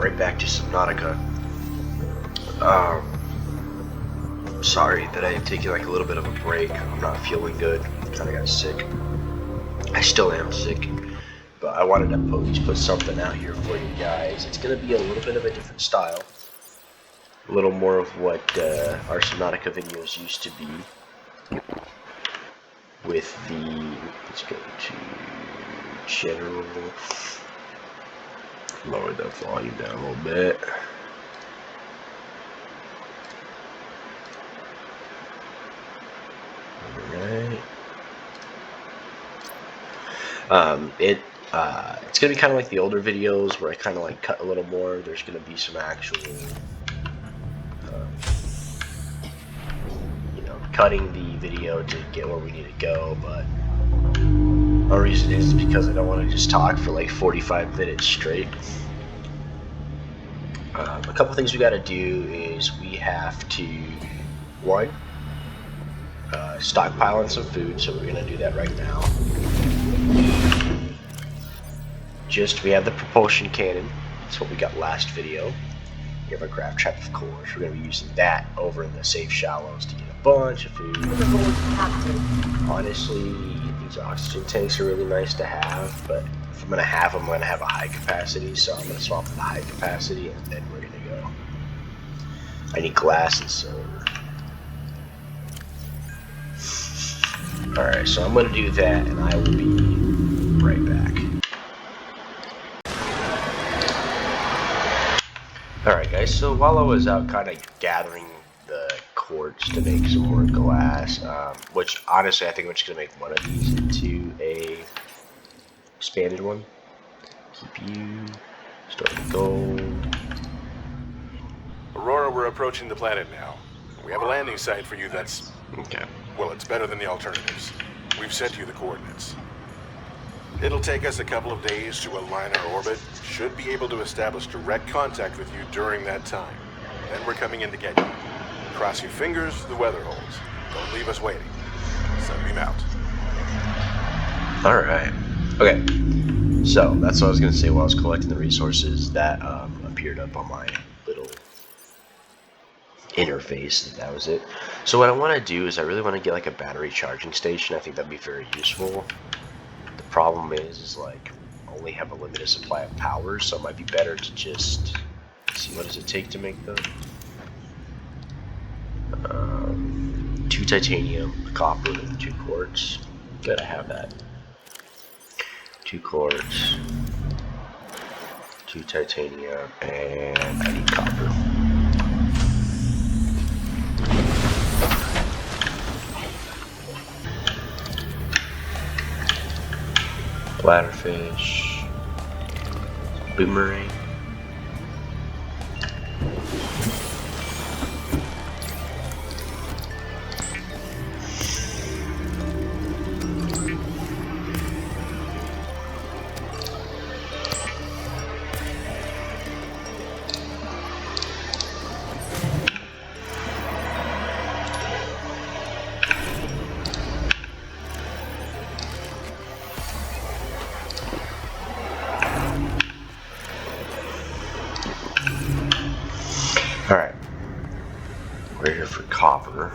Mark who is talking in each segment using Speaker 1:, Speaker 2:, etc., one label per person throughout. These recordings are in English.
Speaker 1: right back to Subnautica. Sorry that I had taken like a little bit of a break. I'm not feeling good. Kind of got sick. I still am sick, but I wanted to at least put something out here for you guys. It's gonna be a little bit of a different style, a little more of what our Subnautica videos used to be. With the, let's go to general. Lower the volume down a little bit. Alright. It's gonna be kind of like the older videos where I kind of like cut a little more. There's gonna be some actual, cutting the video to get where we need to go, but the reason is because I don't want to just talk for like 45 minutes straight. A couple things we got to do is we have to, one, stockpile on some food, so we're going to do that right now. We have the propulsion cannon. That's what we got last video. We have our grab trap, of course. We're going to be using that over in the safe shallows to get a bunch of food. Honestly, these oxygen tanks are really nice to have, but if I'm going to have them, I'm going to have a high capacity, so I'm going to swap to the high capacity, and then we're going to go. I need glass and silver. Alright, so I'm going to do that, and I will be right back. Alright guys, so while I was out kind of gathering the quartz to make some more glass, which honestly I think I'm just going to make one of these into a expanded one. Keep you, start the gold.
Speaker 2: Aurora, we're approaching the planet now. We have a landing site for you that's...
Speaker 1: Okay.
Speaker 2: Well, it's better than the alternatives. We've sent you the coordinates. It'll take us a couple of days to align our orbit. Should be able to establish direct contact with you during that time. Then we're coming in to get you. Cross your fingers, the weather holds. Don't leave us waiting. Sunbeam out.
Speaker 1: Alright. Okay. So, that's what I was going to say while I was collecting the resources. That appeared up on my little interface. That was it. So what I want to do is I really want to get like a battery charging station. I think that'd be very useful. The problem is like only have a limited supply of power, so it might be better to just see what does it take to make them. 2 titanium, a copper, and 2 quartz. Gotta have that. 2 quartz, 2 titanium, and I need copper. Bladderfish, boomerang. Alright, we're here for copper.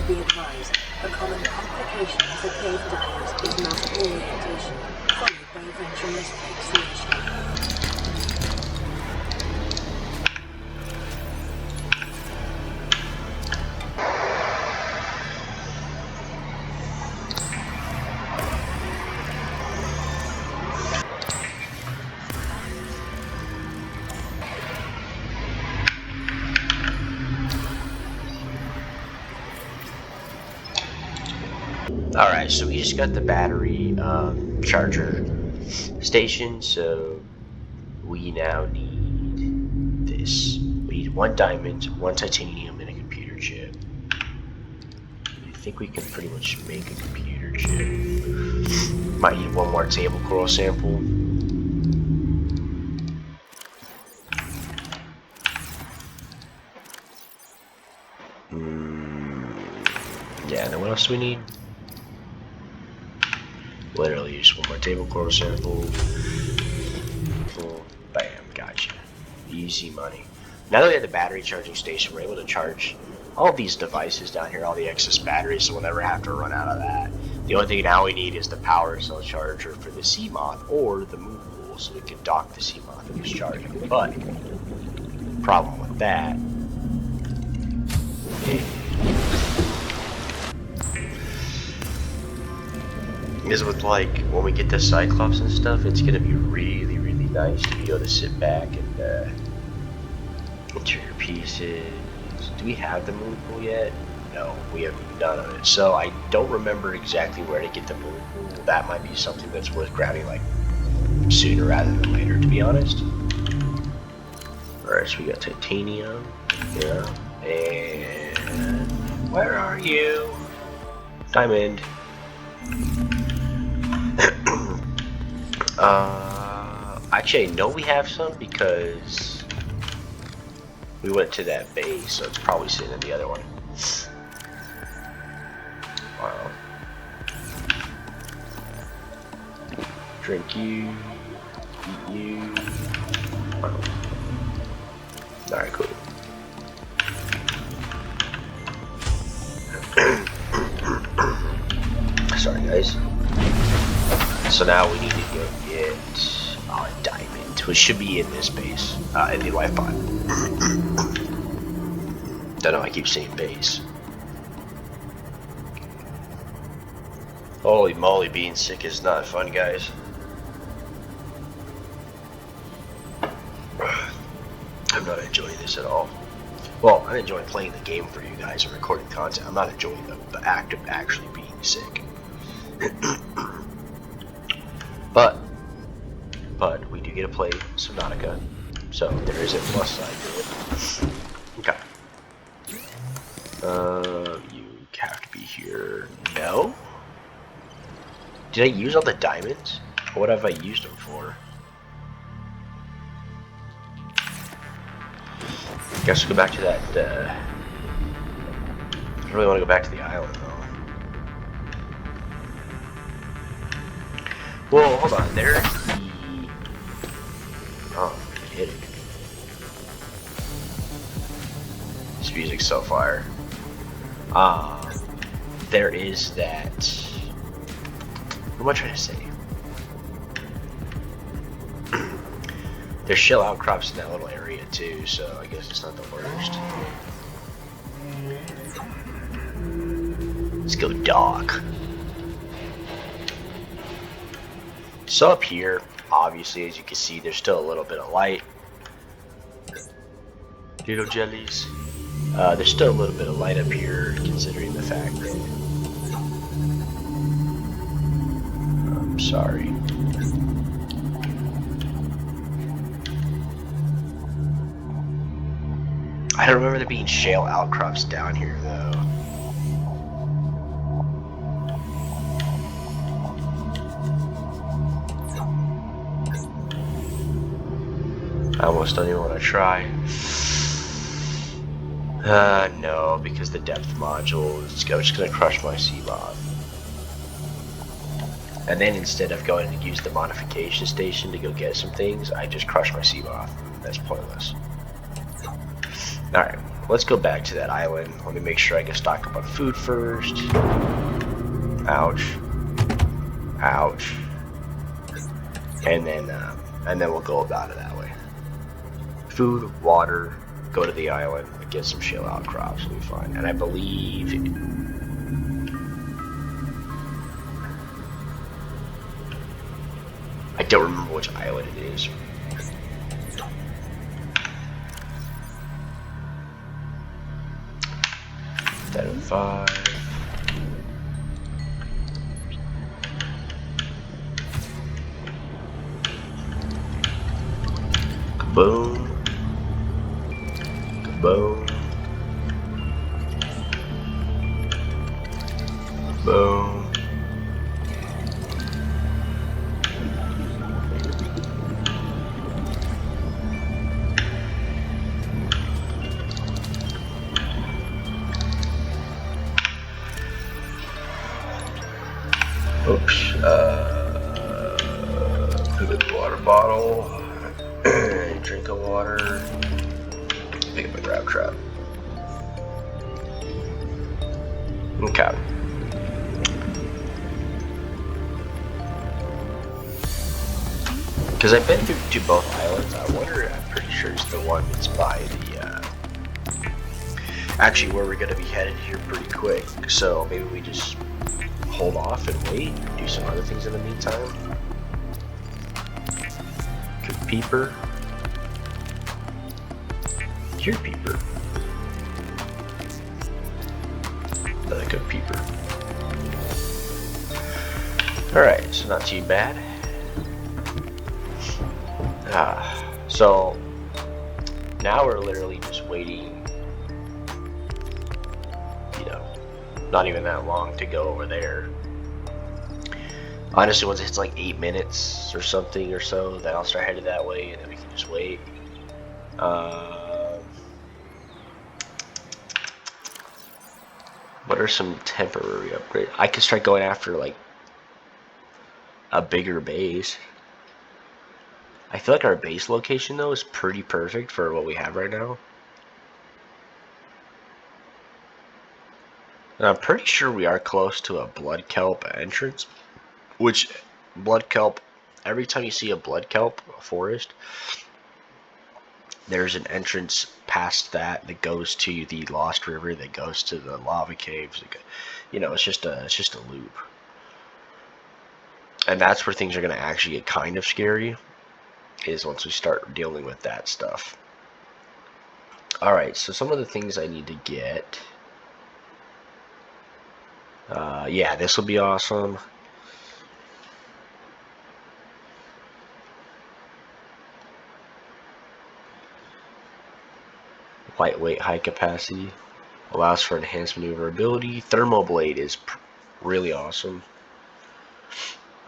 Speaker 3: Be advised, a common complication of the cave diet is multiple orientation, followed by eventual asphyxiation.
Speaker 1: Alright, so we just got the battery charger station, so we now need this. We need 1 diamond, 1 titanium, and a computer chip. I think we can pretty much make a computer Shit. Might need one more table coral sample. Yeah, and then what else do we need? Literally just one more table coral sample. Bam, gotcha. Easy money. Now that we have the battery charging station, we're able to charge all of these devices down here, all the excess batteries, so we'll never have to run out of that. The only thing now we need is the power cell charger for the Seamoth or the moon pool, so we can dock the Seamoth and just charge it. But, problem with that is with, like, when we get the Cyclops and stuff, it's gonna be really, really nice to be able to sit back and enter your pieces. Do we have the moon pool yet? No, we have none of it. So I don't remember exactly where to get the moon pool. That might be something that's worth grabbing, like, sooner rather than later, to be honest. Alright, so we got titanium. Yeah. And where are you? Diamond. Actually, I know we have some because we went to that base, so it's probably sitting in the other one. Wow. Drink you, eat you. Wow. Alright, cool. Sorry, guys. So now we need to go get a diamond, which should be in this base, in the Wi-Fi. Don't know, I keep saying base. Holy moly, being sick is not fun, guys. I'm not enjoying this at all. Well, I'm enjoying playing the game for you guys and recording content. I'm not enjoying the act of actually being sick. But we do get to play Subnautica, so there is a plus side to it. Okay. You have to be here. No? Did I use all the diamonds? What have I used them for? Guess we'll go back to that, I don't really want to go back to the island, though. Whoa, hold on, there's the... Oh, I hit it. This music's so fire. There is that... What am I trying to say? There's shell outcrops in that little area too, so I guess it's not the worst. Let's go dock. So up here, obviously, as you can see, there's still a little bit of light. Little jellies. There's still a little bit of light up here, considering the fact that... I'm sorry. I don't remember there being shale outcrops down here, though. I almost don't even want to try. No, because the depth module is just going to crush my Seamoth. And then instead of going to use the modification station to go get some things, I just crush my Seamoth. That's pointless. Alright, let's go back to that island. Let me make sure I can stock up on food first. Ouch. Ouch. And then we'll go about it that way. Food, water, go to the island, and get some shale outcrops, will be fine. And I believe... I don't remember which island it is. That and 5. Kaboom. Kaboom. Boom. Oops. Put in the water bottle. Drink of water. Pick up my grab trap. Okay. Because I've been through to both islands. I wonder, I'm pretty sure it's the one that's by the, actually where we're going to be headed here pretty quick. So maybe we just hold off and wait, do some other things in the meantime. Cook peeper. Cured peeper. Another cooked peeper. Alright, so not too bad. So now we're literally just waiting, you know, not even that long to go over there. Honestly, once it hits like 8 minutes or something or so, then I'll start headed that way and then we can just wait. What are some temporary upgrades? I could start going after like a bigger base. I feel like our base location though is pretty perfect for what we have right now. And I'm pretty sure we are close to a blood kelp entrance, which blood kelp, every time you see a blood kelp forest, there's an entrance past that goes to the Lost River, that goes to the lava caves. You know, it's just a loop. And that's where things are going to actually get kind of scary, is once we start dealing with that stuff. Alright, so some of the things I need to get. Yeah, this will be awesome. Lightweight, high capacity. Allows for enhanced maneuverability. Thermal blade is really awesome.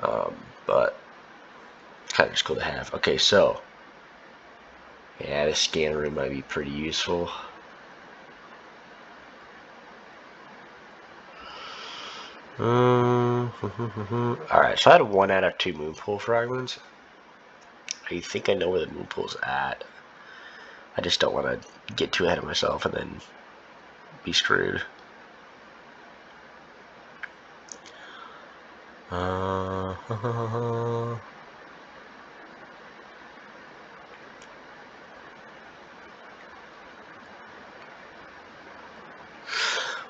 Speaker 1: But kind of just cool to have. Okay, so yeah, the scan room might be pretty useful. Alright, so I had 1 out of 2 moon pool fragments. I think I know where the moon pool's at. I just don't want to get too ahead of myself and then be screwed.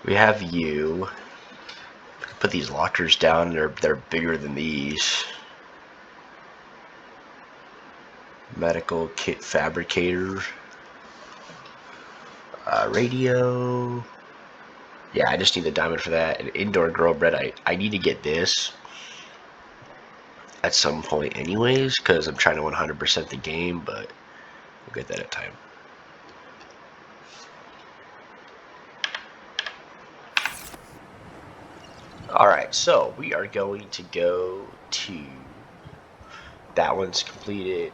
Speaker 1: We have you. Put these lockers down. They're bigger than these. Medical kit fabricator. Radio. Yeah, I just need the diamond for that. And indoor grow bread. I need to get this at some point anyways, because I'm trying to 100% the game, but we'll get that at time. Alright, so we are going to go to, that one's completed.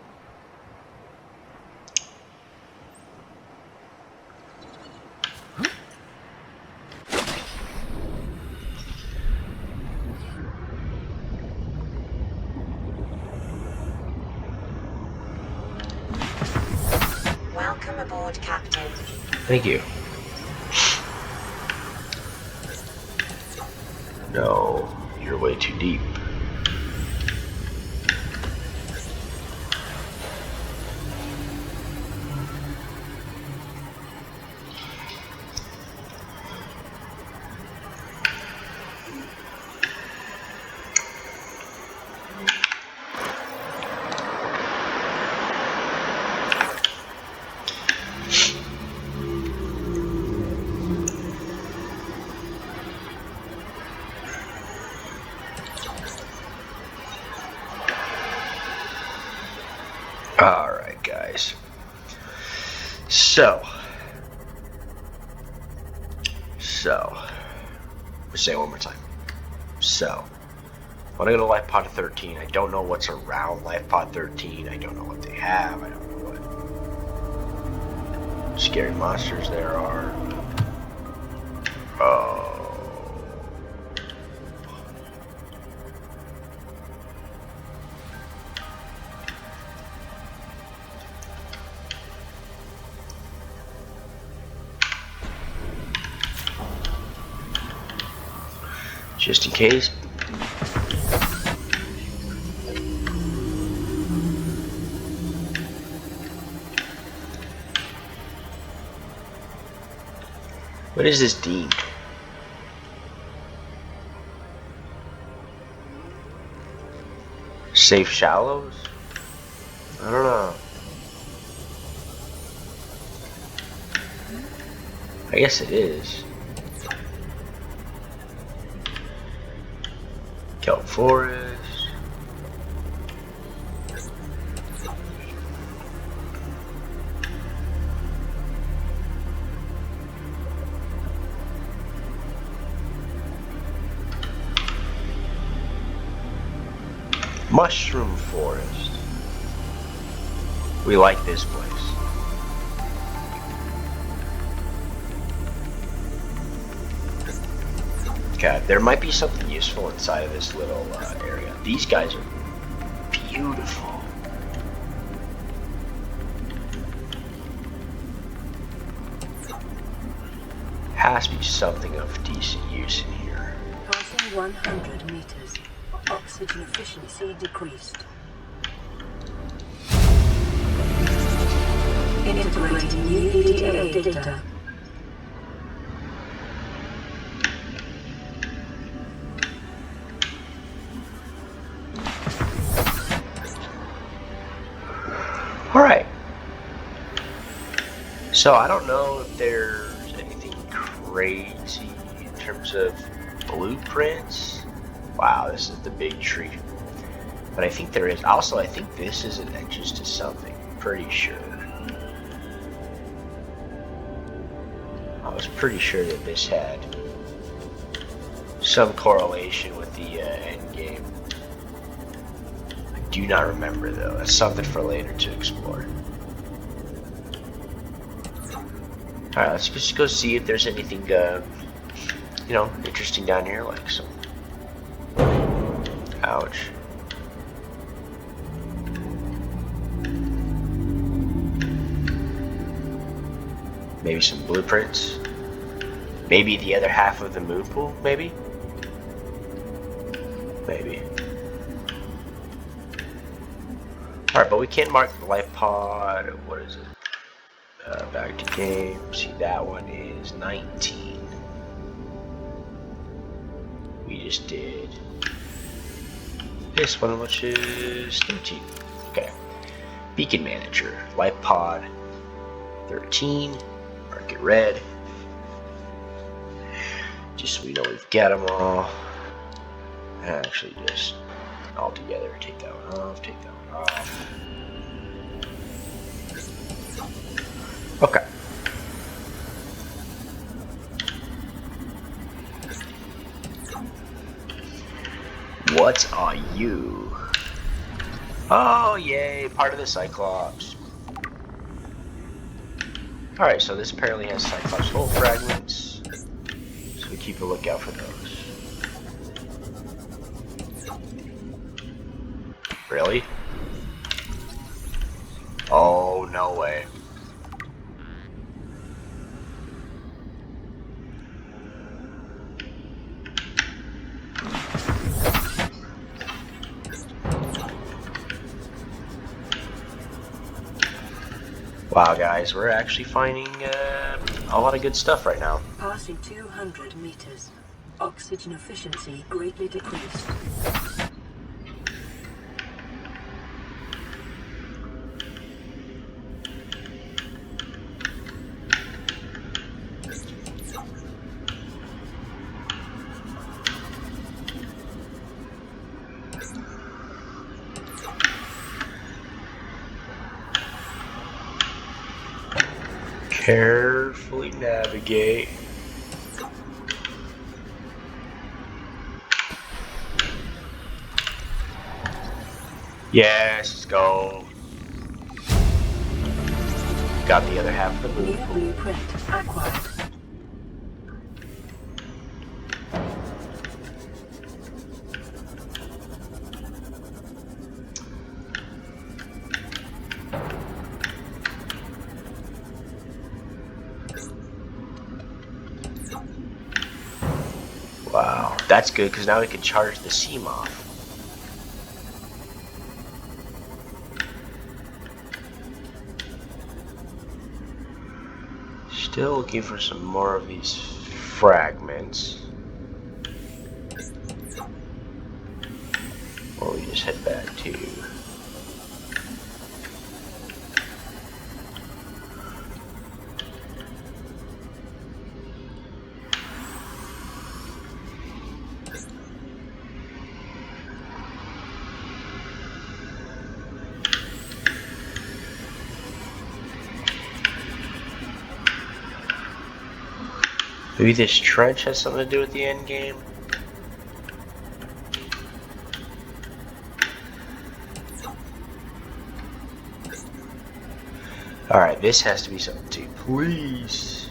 Speaker 3: Welcome aboard, Captain.
Speaker 1: Thank you. No, you're way too deep. Alright, guys. So, let's say it one more time. So, when I go to Life Pod 13, I don't know what's around Life Pod 13. I don't know what they have. I don't know what scary monsters there are. Oh. Just in case. What is this D? Safe shallows? I don't know. I guess it is. Kelp Forest. Mushroom Forest. We like this place. Okay, there might be something useful inside of this little area. These guys are beautiful. Has to be something of decent use in here.
Speaker 3: Passing 100 meters. Oxygen efficiency decreased. Integrating new ETA data.
Speaker 1: Alright. So I don't know if there's anything crazy in terms of blueprints. Wow, this is the big tree. But I think there is. Also, I think this is an entrance to something. Pretty sure. I was pretty sure that this had some correlation with the end game. I do not remember though. That's something for later to explore. Alright, let's just go see if there's anything, you know, interesting down here, like some. Ouch. Maybe some blueprints. Maybe the other half of the moon pool, maybe? Maybe. Alright, but we can't mark the life pod. What is it? Back to game. See, that one is 19. We just did this one, which is 13. Okay. Beacon Manager. Life pod 13. Mark it red. Just so we know we've got them all. And actually just all together. Take that one off. Take that one off. Okay. What are you? Oh, yay, part of the Cyclops. Alright, so this apparently has Cyclops hull fragments. So we keep a lookout for those. Really? Oh, no way. Wow, guys, we're actually finding a lot of good stuff right now.
Speaker 3: Passing 200 meters. Oxygen efficiency greatly decreased.
Speaker 1: Carefully navigate. Yes, let's go. Got the other half of the
Speaker 3: New
Speaker 1: moon.
Speaker 3: blueprint acquired.
Speaker 1: Wow. That's good, because now we can charge the seam off. Still looking for some more of these fragments. Or we just head back to... Maybe this trench has something to do with the end game? Alright, this has to be something too. Please.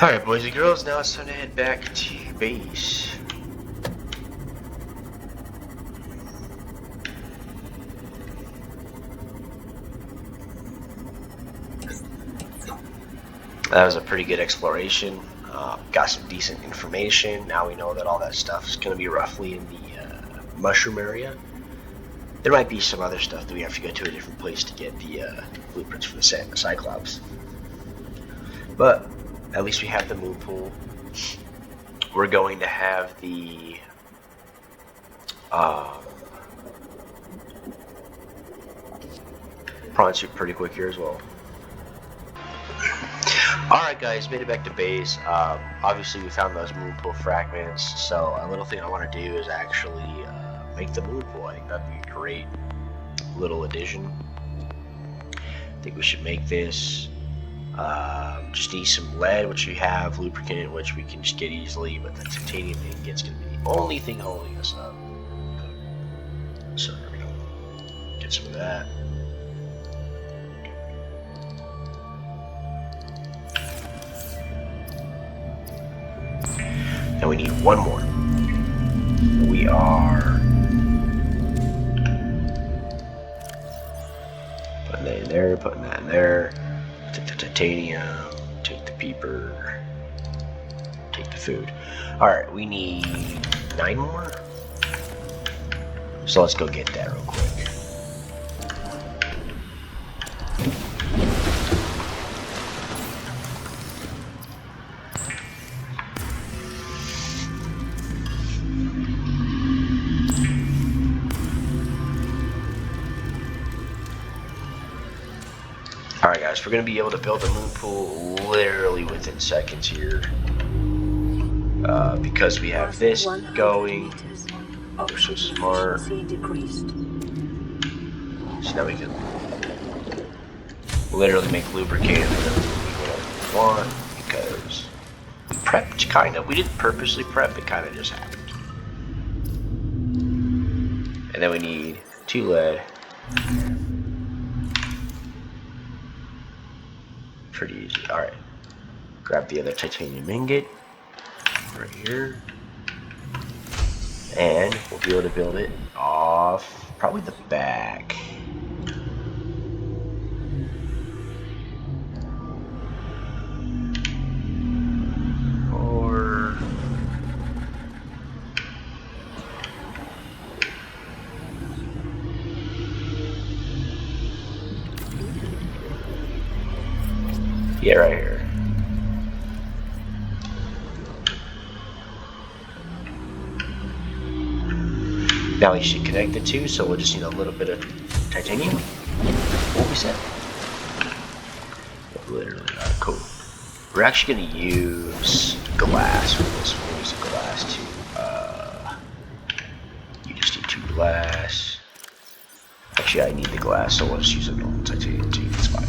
Speaker 1: Alright, boys and girls, now it's time to head back to base. That was a pretty good exploration. Got some decent information. Now we know that all that stuff is going to be roughly in the mushroom area. There might be some other stuff that we have to go to a different place to get the blueprints for the Cyclops. But at least we have the moon pool. We're going to have the prawn suit pretty quick here as well. Alright guys, made it back to base. Obviously we found those moon pool fragments, so a little thing I want to do is actually make the moon pool. I think that'd be a great little addition. I think we should make this. Just need some lead, which we have, lubricant, which we can just get easily, but the titanium ingot's gonna be the only thing holding us up. So there we go. Get some of that. And we need one more. We are putting that in there, putting that in there. Take the titanium, take the peeper, take the food. Alright, we need 9 more. So let's go get that real quick. Alright guys, we're going to be able to build the moon pool literally within seconds here. Because we have this going. We're so smart. So now we can literally make lubricant whatever we want, because we prepped kind of. We didn't purposely prep, it kind of just happened. And then we need 2 lead. Pretty easy. Alright. Grab the other titanium ingot right here. And we'll be able to build it off probably the back. Or yeah, right here. Now we should connect the two, so we'll just need a little bit of titanium. What we said? Literally, cool. We're actually going to use glass for this. We'll use the glass too. You just need 2 glass. Actually, I need the glass, so we'll just use a normal titanium too. It's fine.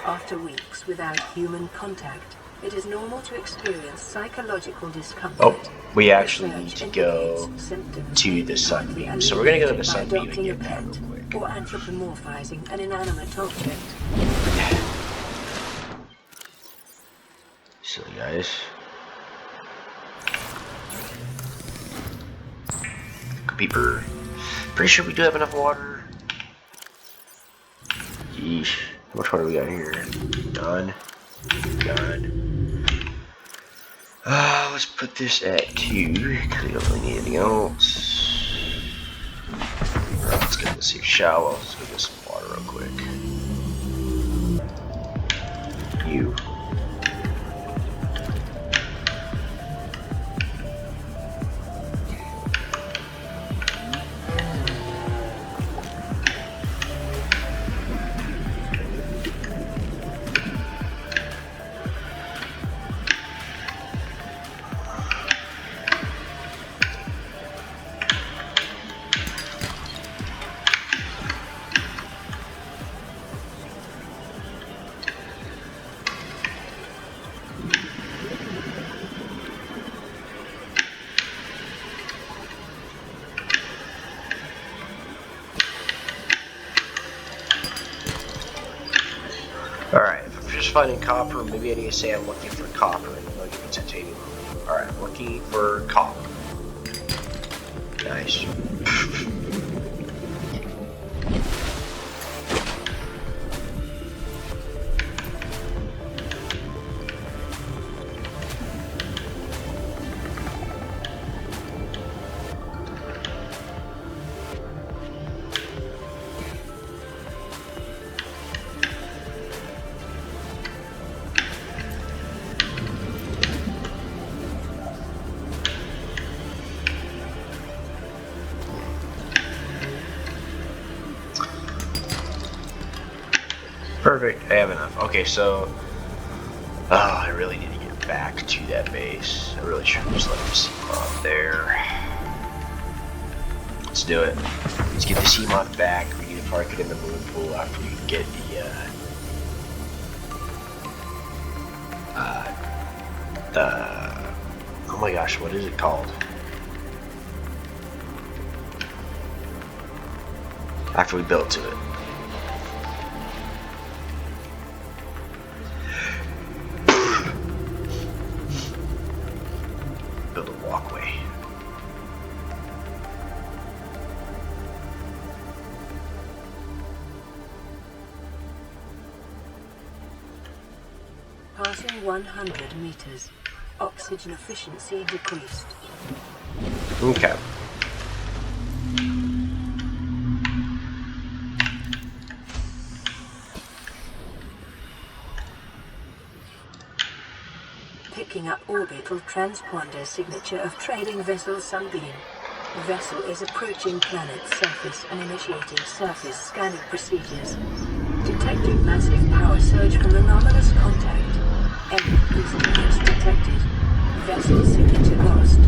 Speaker 3: After weeks without human contact, it is normal to experience psychological discomfort.
Speaker 1: Oh, we actually need to go to the sunbeam. So we're going to go to the sunbeam and get that real quick.
Speaker 3: Or anthropomorphizing an inanimate object.
Speaker 1: Silly guys. beeper. Pretty sure we do have enough water. Yeesh. How much water we got here? Done. Let's put this at 2, because we don't really need anything else. Alright, let's get this here shallow. Let's go get some water real quick. You. Alright, if I'm just finding copper, maybe I need to say I'm looking for copper and I'll give it titanium. Alright, I'm looking for copper. Nice. Perfect, I have enough. Okay, so I really need to get back to that base. I really should just let him Seamoth there. Let's do it. Let's get the Seamoth back. We need to park it in the moon pool after we get the oh my gosh, what is it called? After we build to it. Build a walkway.
Speaker 3: Passing 100 meters. Oxygen efficiency decreased.
Speaker 1: Okay.
Speaker 3: Picking up orbital transponder signature of trading vessel Sunbeam. Vessel is approaching planet's surface and initiating surface scanning procedures. Detecting massive power surge from anomalous contact. Epic boost units detected. Vessel signature lost.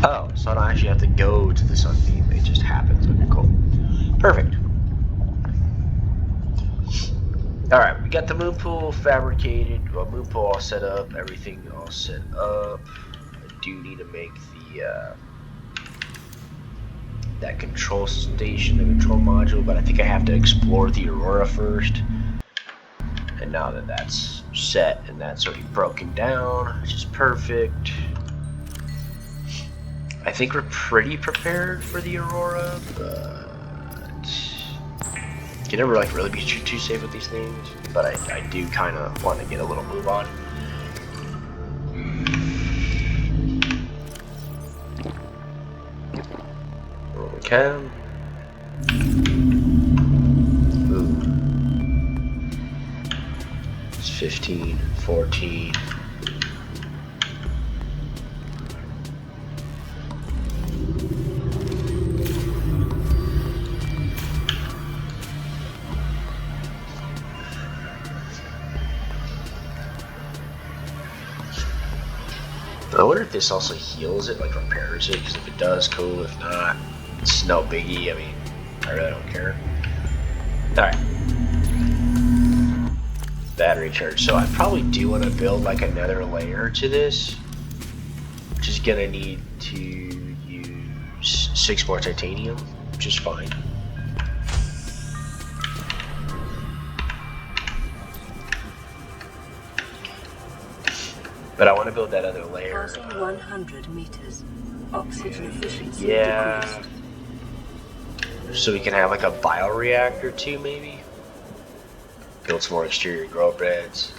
Speaker 1: Oh, so I don't actually have to go to the Sunbeam. It just happens. Okay, cool. Perfect. Alright, we got the moon pool fabricated. Well, moon pool all set up. Everything all set up. I do need to make the that control station, the control module, but I think I have to explore the Aurora first. And now that that's set and that's already broken down, which is perfect. I think we're pretty prepared for the Aurora, but you can never like really be too safe with these things. But I do kind of want to get a little move on. Okay. Ooh. It's 15, 14. I wonder if this also heals it, like repairs it, because if it does, cool. If not, it's no biggie. I mean, I really don't care. Alright. Battery charge. So I probably do want to build like another layer to this, which is going to need to use 6 more titanium, which is fine. But I want to build that other layer.
Speaker 3: Passing 100 meters. Oxygen efficiency
Speaker 1: Yeah.
Speaker 3: decreased.
Speaker 1: So we can have like a bioreactor too, maybe? Build some more exterior grow beds.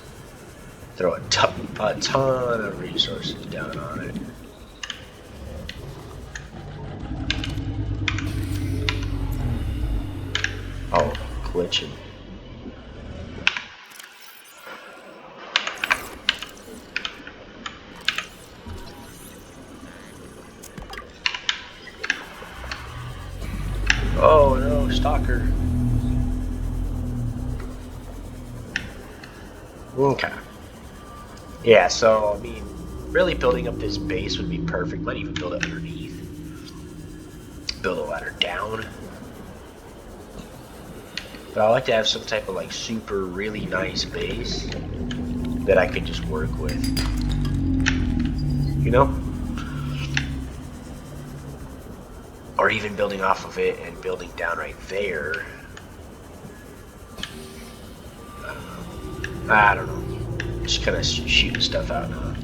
Speaker 1: Throw a ton of resources down on it. Oh, glitching. Oh no, stalker. Okay. Yeah, so, I mean, really building up this base would be perfect. Might even build it underneath. Build a ladder down. But I like to have some type of, like, super, really nice base that I could just work with. You know? Or even building off of it and building down right there. I don't know. Just kind of shooting stuff out now.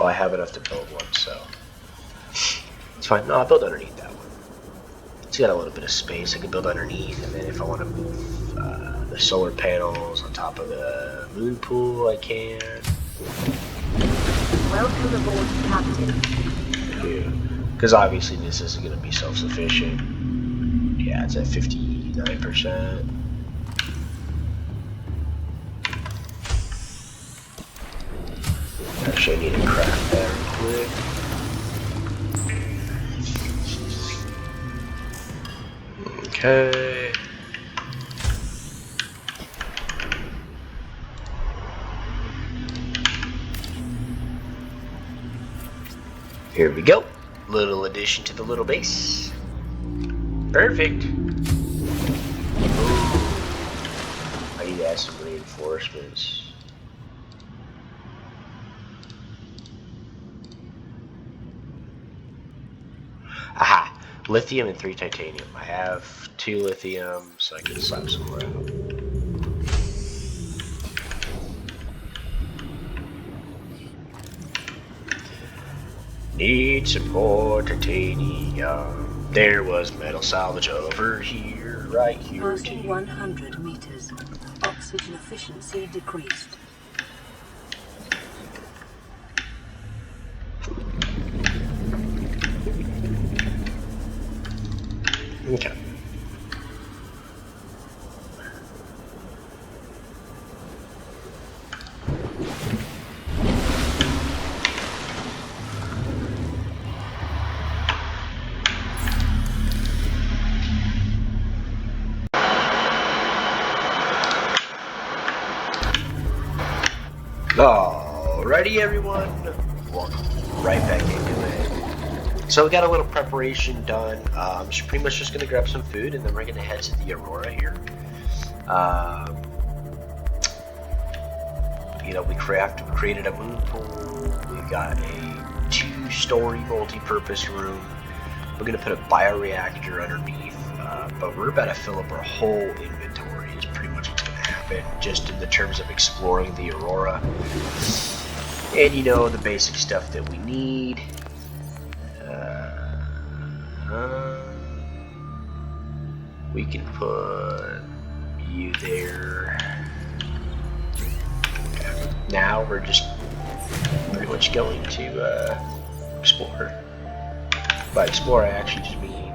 Speaker 1: Oh, I have enough to build one, so it's fine. No, I'll build underneath that one. It's got a little bit of space I can build underneath, and then if I want to move the solar panels on top of the moon pool, I can.
Speaker 3: Welcome aboard, Captain.
Speaker 1: Yeah. Because obviously this isn't going to be self-sufficient. Yeah, it's at 59%. Actually, I need to craft that real quick. Okay. Here we go. Little addition to the little base. Perfect. Ooh. I need to add some reinforcements. Aha! Lithium and 3 titanium. I have 2 lithium, so I can slap some more out. Need some more titanium. There was metal salvage over here, right here.
Speaker 3: Passing 100 meters. Oxygen efficiency decreased.
Speaker 1: Okay. Alrighty, everyone. Welcome right back into it. So we got a little preparation done. Pretty much just gonna grab some food, and then we're gonna head to the Aurora here. You know, we created a moon pool. We got a 2-story multi-purpose room. We're gonna put a bioreactor underneath, but we're about to fill up our whole inventory. Is pretty much what's gonna happen, just in the terms of exploring the Aurora. And you know, the basic stuff that we need. We can put you there. Okay. Now we're just pretty much going to explore. By explore, I actually just mean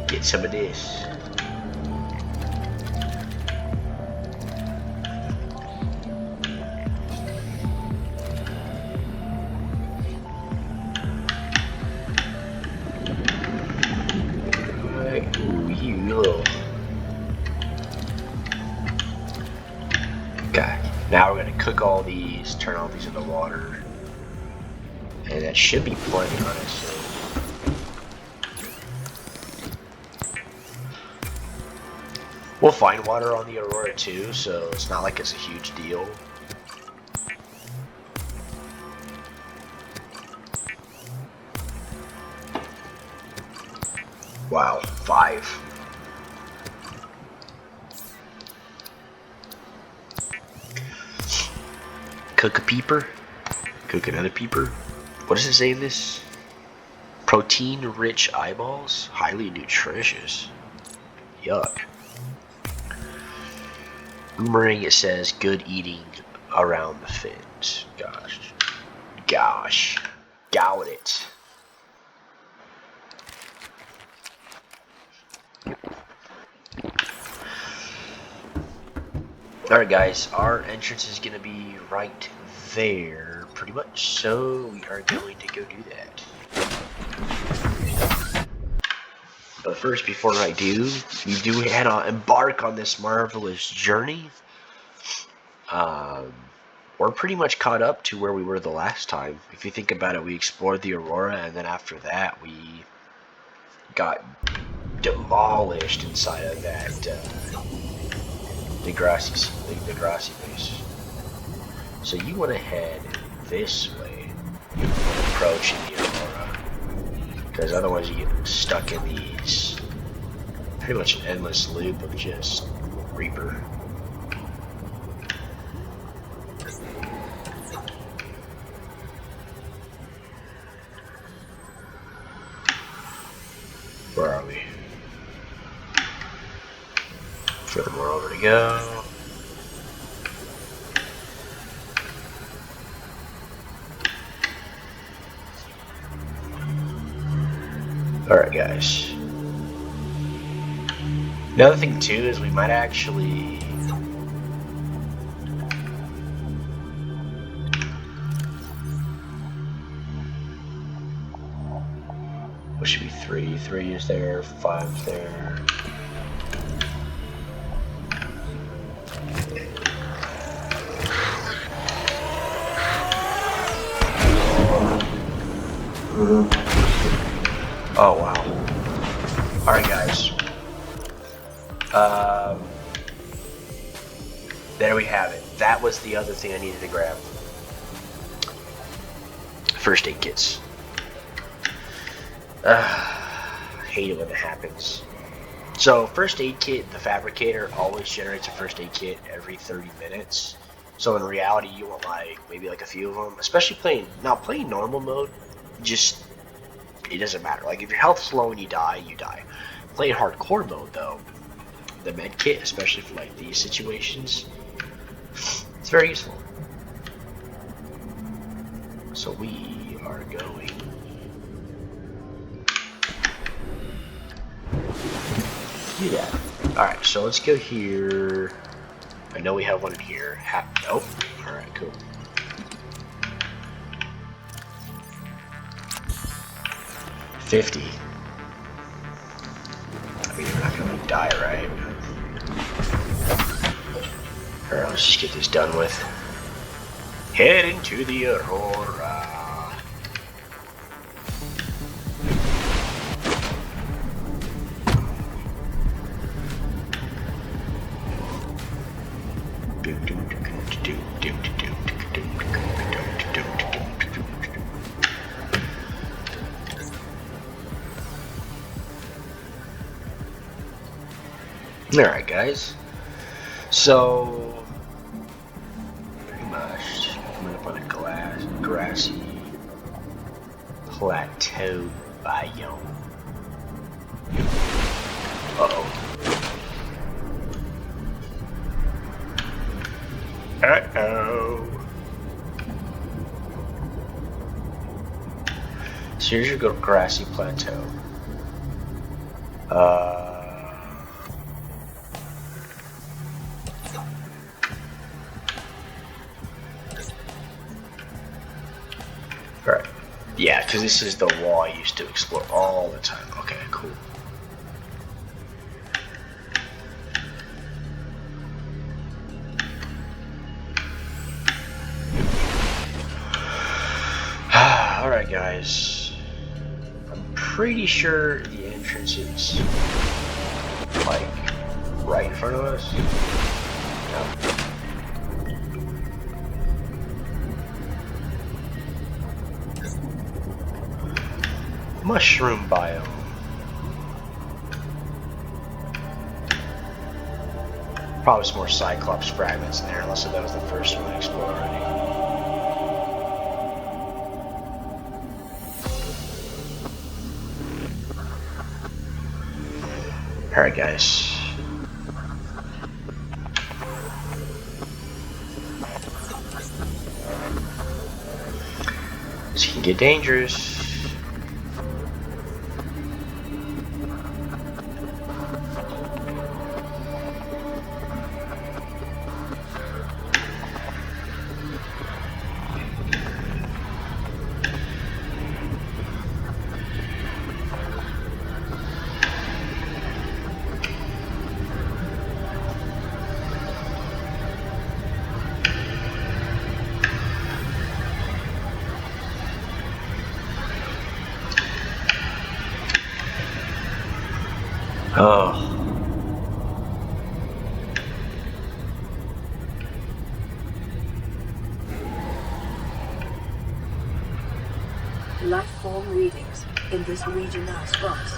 Speaker 1: get some of this. Ooh, you little. Okay, now we're gonna cook all these, turn all these into water, and that should be plenty, honestly. We'll find water on the Aurora too, so it's not like it's a huge deal. Wow, 5. Cook a peeper. Cook another peeper. What does it say in this? Protein-rich eyeballs? Highly nutritious. Yuck. Boomerang, it says good eating around the fins. Gosh. Gosh. Got it. Alright guys, our entrance is going to be right there, pretty much, so we are going to go do that. But first, before I do, we do embark on this marvelous journey. We're pretty much caught up to where we were the last time. If you think about it, we explored the Aurora, and then after that, we got demolished inside of that Degrassi base. So you want to head this way when approaching the Aurora, because otherwise you get stuck in these pretty much an endless loop of just Reaper. Where are we? Further more over to go. Alright guys. Another thing too is we might actually what should be 3? 3 is there, 5 there. Oh wow. Alright guys. There we have it. That was the other thing I needed to grab. First aid kits. Hate it when it happens. So first aid kit, the fabricator always generates a first aid kit every 30 minutes. So in reality you want like maybe like a few of them, especially playing normal mode. Just it doesn't matter. Like if your health's low and you die, you die. Playing hardcore mode though, the med kit, especially for like these situations, it's very useful. So we are going to do that. Alright, so let's go here. I know we have one in here. Nope. Alright, cool. $50. I mean, we're not gonna die, right? Alright, let's just get this done with. Heading to the Aurora. Alright guys, so pretty much coming up on a grassy plateau biome. Uh-oh. Uh-oh. So here's your grassy plateau. Right. Yeah, because this is the wall I used to explore all the time. Okay, cool. Alright guys, I'm pretty sure the entrance is like right in front of us. No. Mushroom biome. Probably some more Cyclops fragments in there, unless that was the first one I explored already. Alright, guys. This can get dangerous. Oh.
Speaker 3: Life form readings in this region are sparse.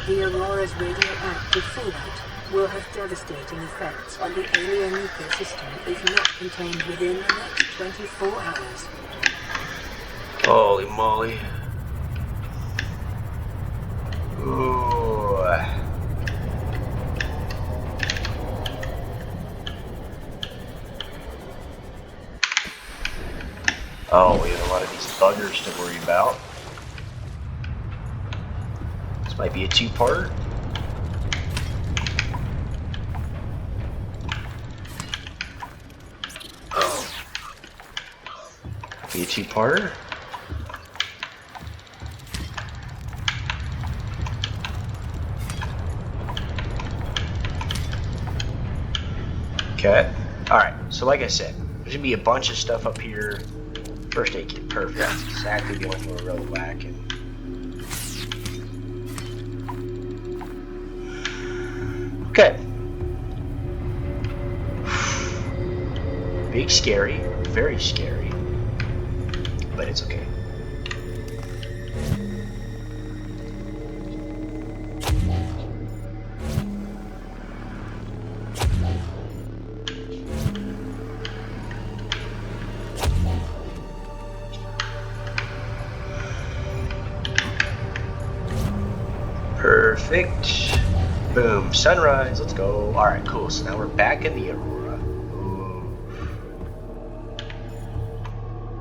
Speaker 3: The Aurora's radioactive fallout will have devastating effects on the alien ecosystem if not contained within the next 24 hours.
Speaker 1: Holy moly. Ooh. Oh, we have a lot of these buggers to worry about. This might be a two-part. Be a two-parter. Okay. Alright, so like I said, there's gonna be a bunch of stuff up here. First aid kit, perfect. That's exactly the only thing we're really lacking. Okay. Big scary, very scary, but it's okay. Perfect. Boom. Sunrise. Let's go. Alright, cool. So now we're back in the Aurora. Ooh.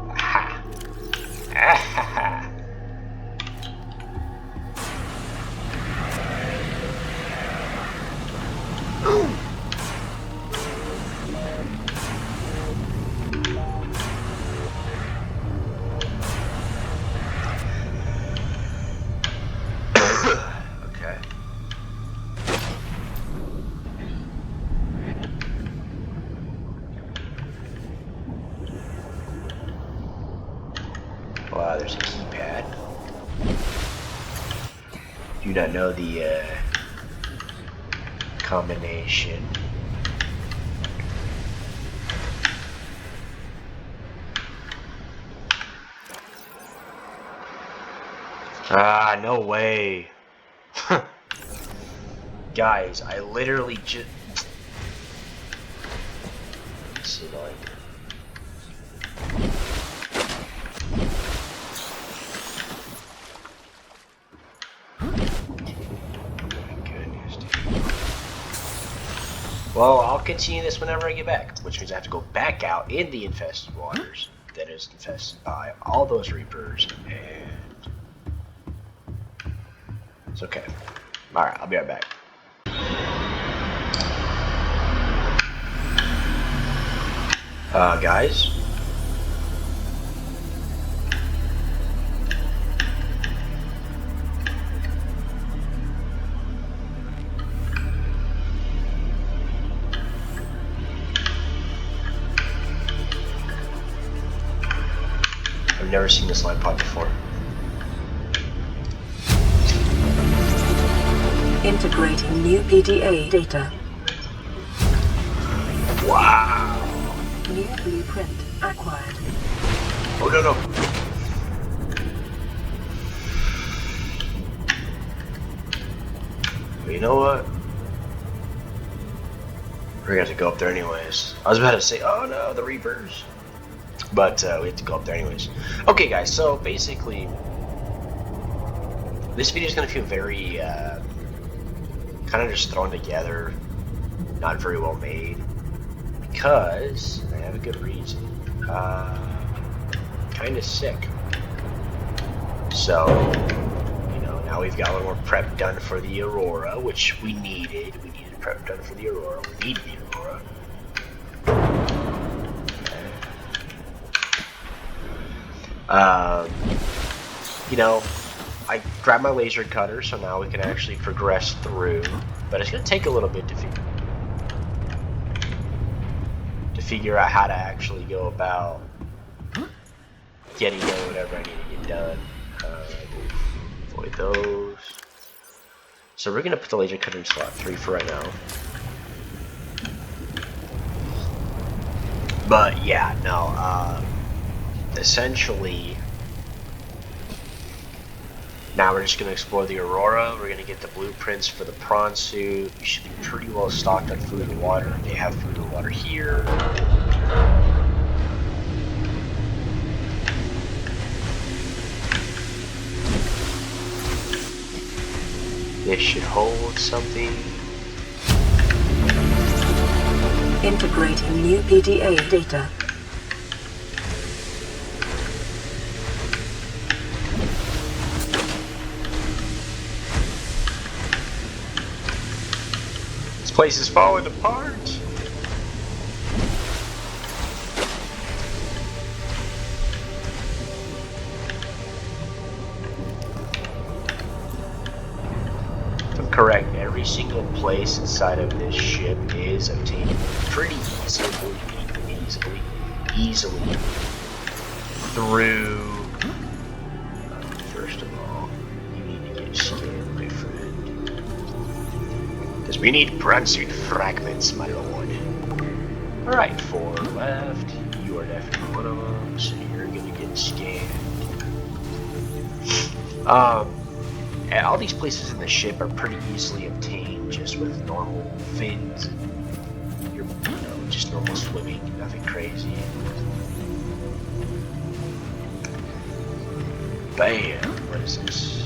Speaker 1: Aha. Ahaha. Okay. Wow, there's a keypad. Do not know the combination. Ah, no way. Guys, I literally just... This is annoying. Well, I'll continue this whenever I get back, which means I have to go back out in the infested waters that is infested by all those Reapers, and it's okay. Alright, I'll be right back. Guys. I've never seen this light pod before.
Speaker 3: Integrating new PDA data.
Speaker 1: Wow.
Speaker 3: New blueprint acquired.
Speaker 1: Oh, no, no. You know what? We're gonna have to go up there anyways. I was about to say, oh no, the Reapers. But we have to go up there anyways. Okay, guys, so basically, this video is gonna feel very, kind of just thrown together, not very well made, because I have a good reason. Kind of sick. So, you know, now we've got a little more prep done for the Aurora, which we needed. We needed prep done for the Aurora. We needed the Aurora. You know, I grabbed my laser cutter, so now we can actually progress through. But it's going to take a little bit to figure out how to actually go about getting done whatever I need to get done. Avoid those. So we're going to put the laser cutter in slot 3 for right now. But yeah, no, essentially, now we're just going to explore the Aurora. We're going to get the blueprints for the prawn suit. We should be pretty well stocked on food and water. They have food and water here. This should hold something.
Speaker 3: Integrating new PDA data.
Speaker 1: This place is falling apart. Correct. Every single place inside of this ship is obtainable pretty easily through. First of all, you need to get scanned, my friend, because we need Brunsuit fragments, my lord. All right, 4 left. You are definitely one of them, so you're gonna get scanned. All these places in the ship are pretty easily obtained just with normal fins. You know, just normal swimming, nothing crazy. Bam! What is this?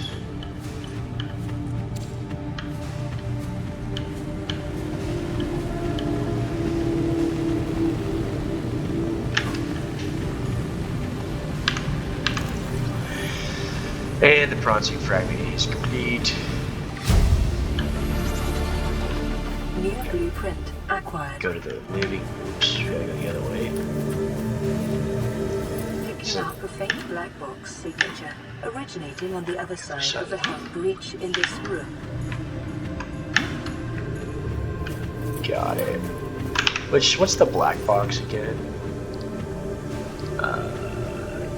Speaker 1: And the prawn suit fragment is complete.
Speaker 3: New blueprint acquired.
Speaker 1: Go to the living. Oops, gotta go the other way.
Speaker 3: Picking up a faint black box signature originating on the other side of the health breach in this room.
Speaker 1: Got it. What's the black box again?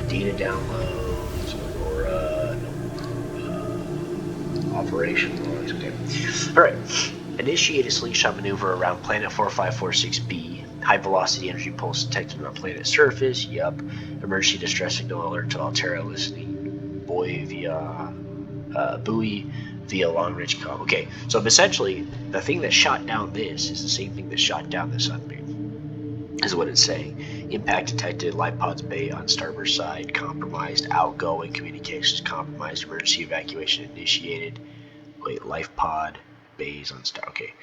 Speaker 1: Data downloads, Aurora, operation logs. Okay. All right. Initiate a slingshot maneuver around planet 4546B. High velocity energy pulse detected on planet surface. Yup. Emergency distress signal alert to Altera listening. Buoy via long range comm. Okay, so essentially the thing that shot down this is the same thing that shot down the Sunbeam, is what it's saying. Impact detected, light pods bay on starboard side compromised, outgoing communications compromised, emergency evacuation initiated. Wait, life pod bays on star. Okay.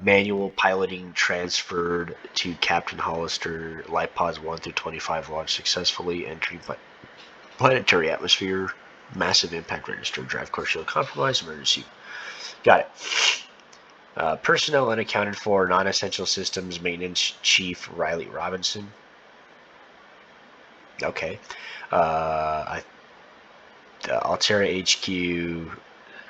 Speaker 1: Manual piloting transferred to Captain Hollister. Light pods 1 through 25 launched successfully, entering planetary atmosphere. Massive impact register. Drive core shield compromised. Emergency. Got it. Personnel unaccounted for. Non-essential systems maintenance chief Riley Robinson. Okay. Altera HQ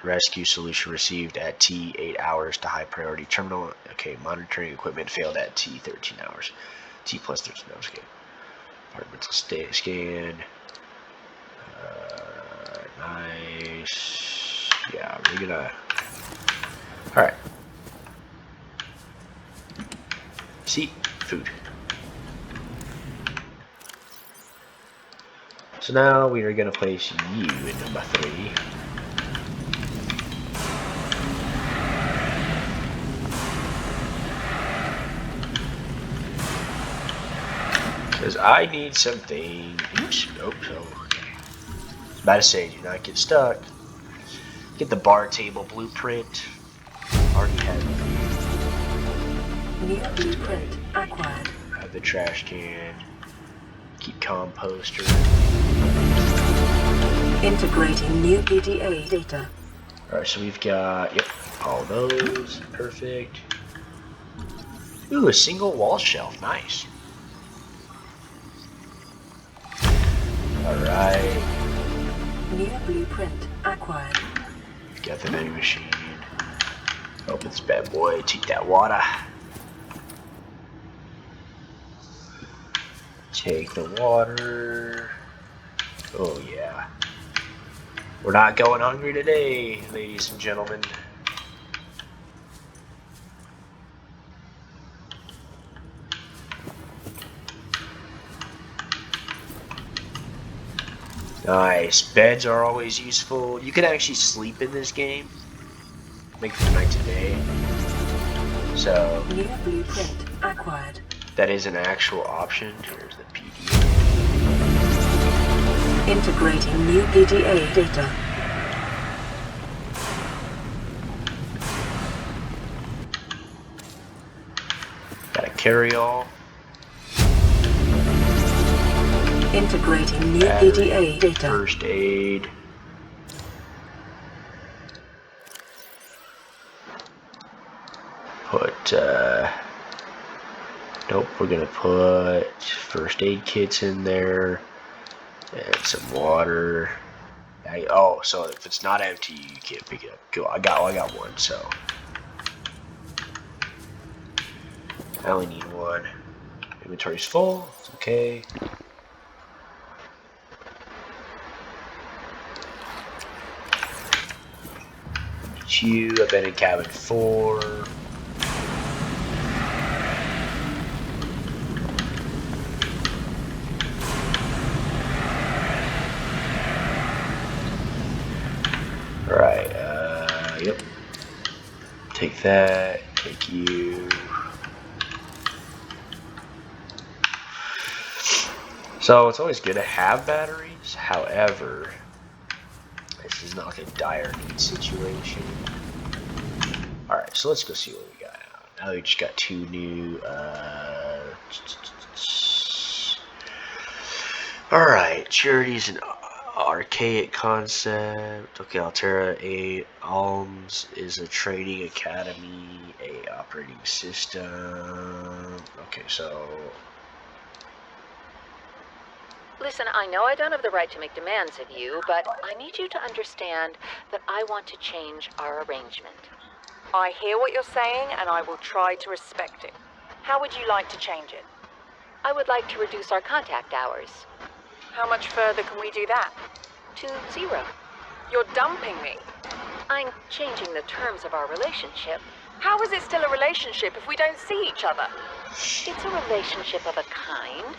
Speaker 1: rescue solution received at T 8 hours to high priority terminal. Okay. Monitoring equipment failed at T 13 hours. T plus 13 hours. Okay. Departmental scan. Nice. Yeah, we're gonna. Alright. See? Food. So now we are gonna place you in number 3. Because I need something. Oops. Nope. Okay. About to say, do not get stuck. Get the bar table blueprint. Already had it.
Speaker 3: New blueprint acquired.
Speaker 1: Have the trash can. Keep composter.
Speaker 3: Integrating new PDA data.
Speaker 1: Alright, so we've got, yep, all those. Perfect. Ooh, a single wall shelf. Nice. Alright.
Speaker 3: New blueprint acquired.
Speaker 1: Got the vending machine. Open this bad boy. Take that water. Take the water. Oh, yeah. We're not going hungry today, ladies and gentlemen. Nice. Beds are always useful. You can actually sleep in this game. Make from night to day. So,
Speaker 3: New blueprint acquired.
Speaker 1: that is an actual option. Here's the PD.
Speaker 3: Integrating new PDA data.
Speaker 1: Got a carry-all.
Speaker 3: Integrating new
Speaker 1: Battery,
Speaker 3: PDA data.
Speaker 1: First aid. Put, nope, we're gonna put first aid kits in there. And some water. Oh, so if it's not empty, you can't pick it up. Cool, I got one, so. I only need one. Inventory's full, it's okay. You, I've been in cabin 4. Alright, yep. Take that, take you. So it's always good to have batteries, however, this is not like a dire need situation. Alright, so let's go see what we got now. Now we just got 2 new, alright, charities and archaic concept. Okay, Altera 8. Alms is a training academy, a operating system. Okay, so
Speaker 4: Listen, I know I don't have the right to make demands of you, but I need you to understand that I want to change our arrangement.
Speaker 5: I hear what you're saying, and I will try to respect it. How would you like to change it?
Speaker 4: I would like to reduce our contact hours
Speaker 5: How much further can we do that?
Speaker 4: to 0.
Speaker 5: You're dumping me.
Speaker 4: I'm changing the terms of our relationship.
Speaker 5: How is it still a relationship if we don't see each other?
Speaker 4: It's a relationship of a kind.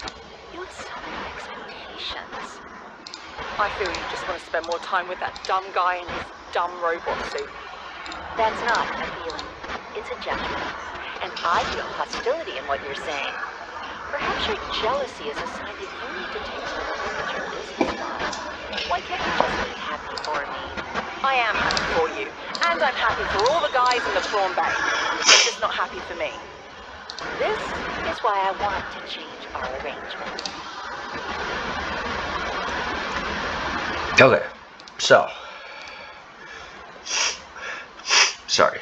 Speaker 4: You have so many expectations.
Speaker 5: I feel you just want to spend more time with that dumb guy in his dumb robot suit.
Speaker 4: That's not a feeling. It's a judgment. And I feel hostility in what you're saying. Perhaps your jealousy is a sign that you need to take a look at your business model. Why can't you just be happy for me?
Speaker 5: I am happy for you, and I'm happy for all the guys in the prawn bay. I'm just not happy for me.
Speaker 4: This is why I want to change our arrangement.
Speaker 1: okay, so sorry.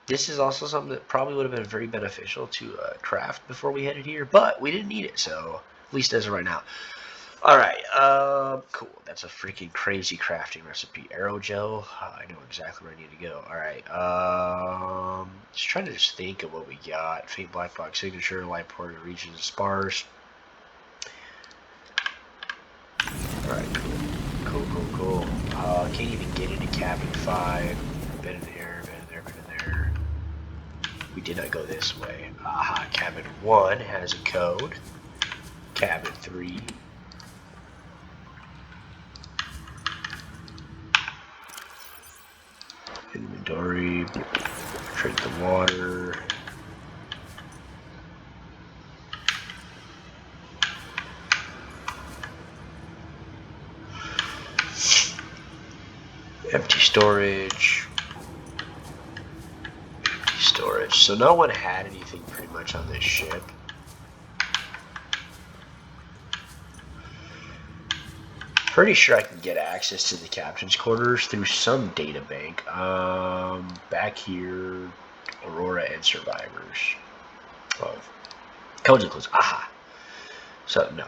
Speaker 1: This is also something that probably would have been very beneficial to craft before we headed here, but we didn't need it, so at least as of right now. Alright, cool. That's a freaking crazy crafting recipe. Aerogel, I know exactly where I need to go. Alright, just trying to just think of what we got. Faint black box signature, light ported regions sparse. Alright, cool. Can't even get into cabin 5. Been in there, been in there. We did not go this way. Aha, cabin 1 has a code. Cabin 3. Inventory. Drink the water. storage. Storage. So no one had anything pretty much on this ship. Pretty sure I can get access to the captain's quarters through some data bank. Back here, Aurora and survivors. Oh, codes and clues. Aha. So no.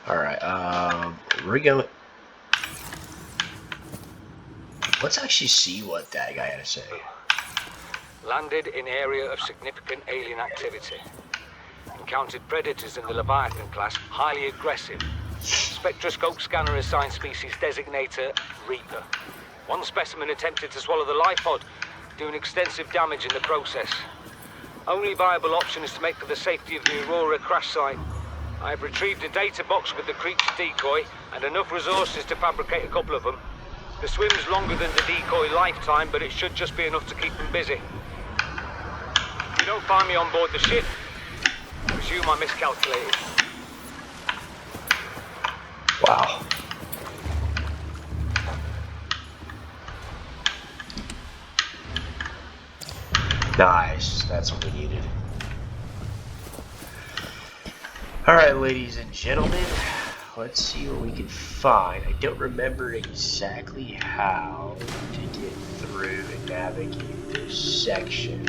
Speaker 1: All right. We're going. Let's actually see what that guy had to say.
Speaker 6: Landed in area of significant alien activity. Encountered predators in the Leviathan class, highly aggressive. Spectroscope scanner assigned species designator Reaper. One specimen attempted to swallow the life pod, doing extensive damage in the process. Only viable option is to make for the safety of the Aurora crash site. I have retrieved a data box with the creature decoy and enough resources to fabricate a couple of them. The swim's longer than the decoy lifetime, but it should just be enough to keep them busy. If you don't find me on board the ship, presume I miscalculated.
Speaker 1: Wow. Nice. That's what we needed. Alright, ladies and gentlemen. Let's see what we can find. I don't remember exactly how to get through and navigate this section.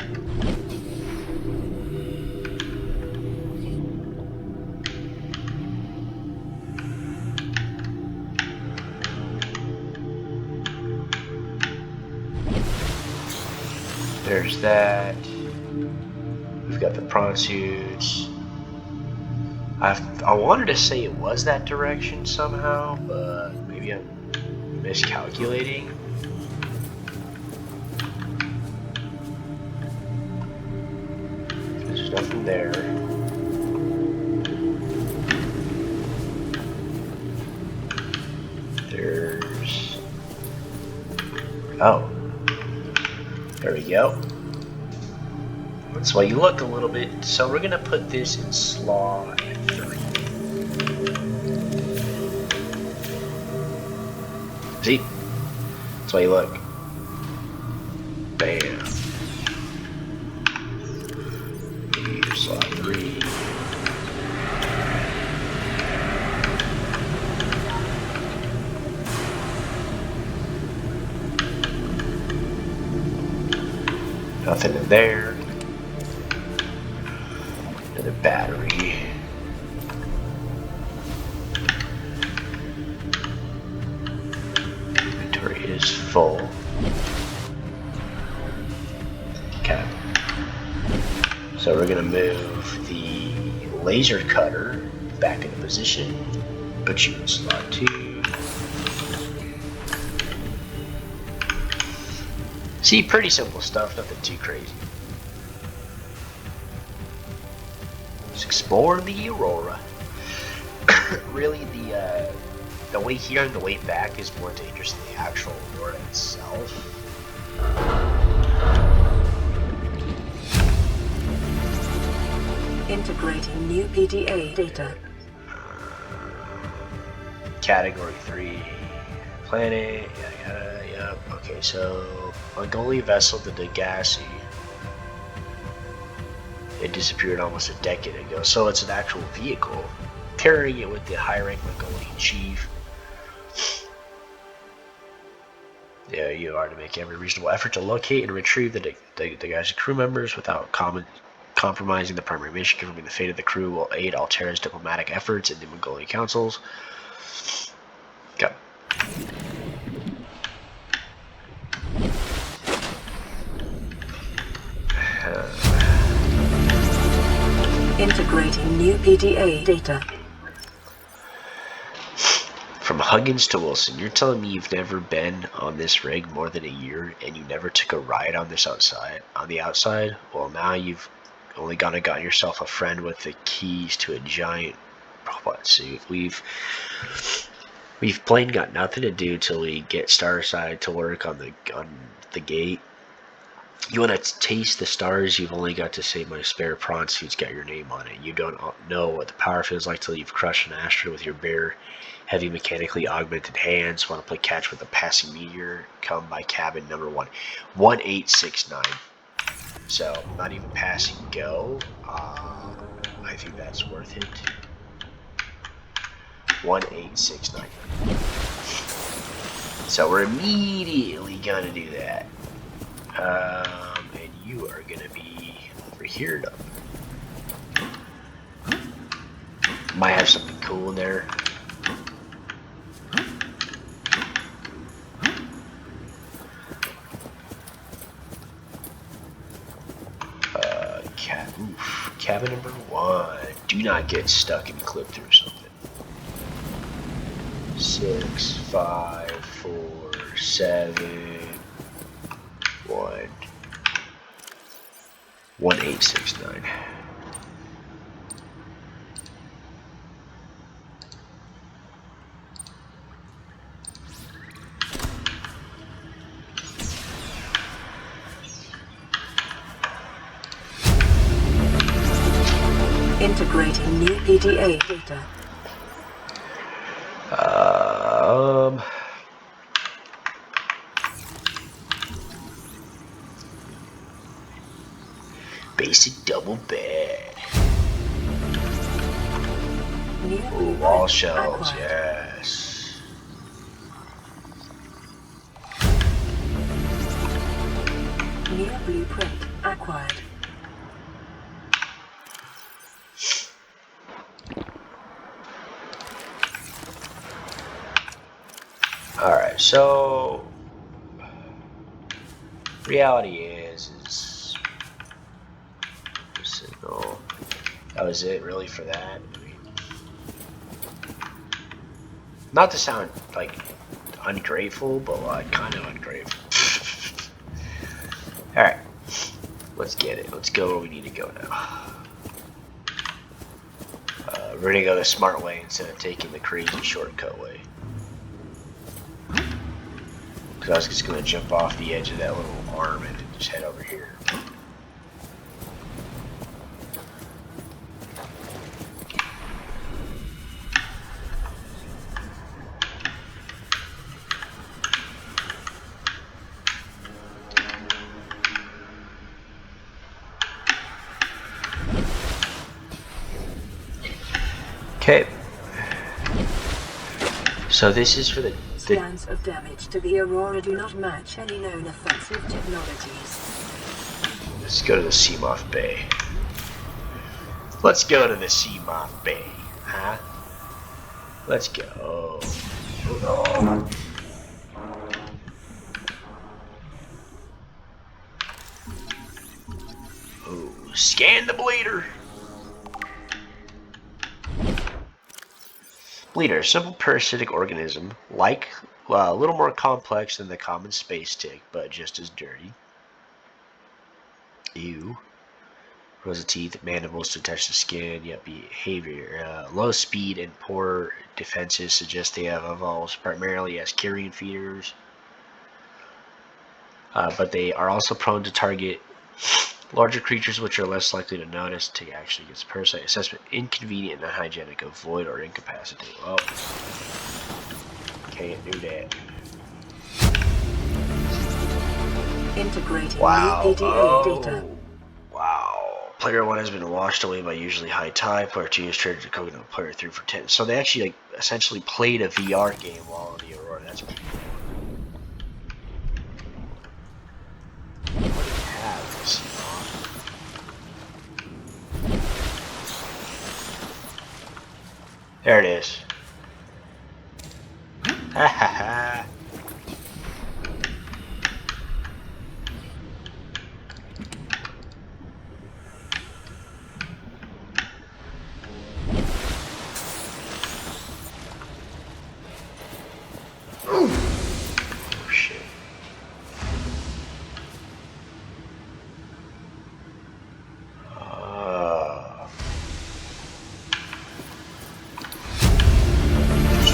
Speaker 1: There's that. We've got the prawn suits. I wanted to say it was that direction somehow, but maybe I'm miscalculating. There's nothing there. There's... Oh. There we go. That's why you look a little bit. So we're gonna put this in slot 3. See? That's why you look. Bam. Slot 3. Nothing in there. Another battery. Inventory is full. Okay. So we're gonna move the laser cutter back into position. Put you in slot 2. See, pretty simple stuff, nothing too crazy. Let's explore the Aurora. Really, the way here and the way back is more dangerous than the actual Aurora itself.
Speaker 3: Integrating new PDA data.
Speaker 1: Category 3. Planet, yep. Okay, so Mongolian vessel, the Degassi. It disappeared almost a decade ago, so it's an actual vehicle carrying it with the high-rank Mongolian chief. Yeah, you are to make every reasonable effort to locate and retrieve the Degassi crew members without compromising the primary mission. Confirming the fate of the crew will aid Altera's diplomatic efforts in the Mongolian councils. Go.
Speaker 3: Integrating new PDA data.
Speaker 1: From Huggins to Wilson, you're telling me you've never been on this rig more than a year and you never took a ride on this on the outside? Well, now you've only gotten yourself a friend with the keys to a giant robot suit. We've plain got nothing to do till we get Starside to work on the gate. You want to taste the stars, you've only got to say my spare prawn suit's got your name on it. You don't know what the power feels like till you've crushed an asteroid with your bare, heavy mechanically augmented hands. Want to play catch with a passing meteor? Come by cabin number 1869. So, not even passing go. I think that's worth it. 1869. So we're immediately gonna do that. And you are gonna be over here. Might have something cool in there. Cabin number 1. Do not get stuck and clip through something. 6, 5, 4, 7, 1. 1869.
Speaker 3: Integrating new PDA data.
Speaker 1: Basic double bed.
Speaker 3: New
Speaker 1: Ooh, wall shelves, yes.
Speaker 3: New blueprint acquired.
Speaker 1: Alright, so reality is signal. That was it really for that. I mean, not to sound like ungrateful, but like kind of ungrateful. Alright, let's get it. Let's go where we need to go now. We're gonna go the smart way instead of taking the crazy shortcut way. Because I was just gonna jump off the edge of that little arm and just head over here. Okay. So this is for the
Speaker 3: Scans of damage to the Aurora do not match any known offensive technologies.
Speaker 1: Let's go to the Seamoth Bay. Let's go to the Seamoth Bay, huh? Let's go. Ooh, scan the bleeder. Bleeder, a simple parasitic organism, like a little more complex than the common space tick, but just as dirty. Ew. Rows of teeth, mandibles to touch the skin, yet behavior. Low speed and poor defenses suggest they have evolved primarily as carrion feeders. But they are also prone to target larger creatures, which are less likely to notice. Take action against parasite. Assessment: inconvenient and unhygienic. Avoid or incapacitate. Well, can't do that.
Speaker 3: Integrating
Speaker 1: Wow.
Speaker 3: new PDA data.
Speaker 1: Wow. Player 1 has been washed away by usually high tide. Player 2 is traded to coconut. Player 3 for 10. So they actually essentially played a VR game while in the Aurora. That's pretty cool. What do we have this There it is. Ha ha ha. Oh shit.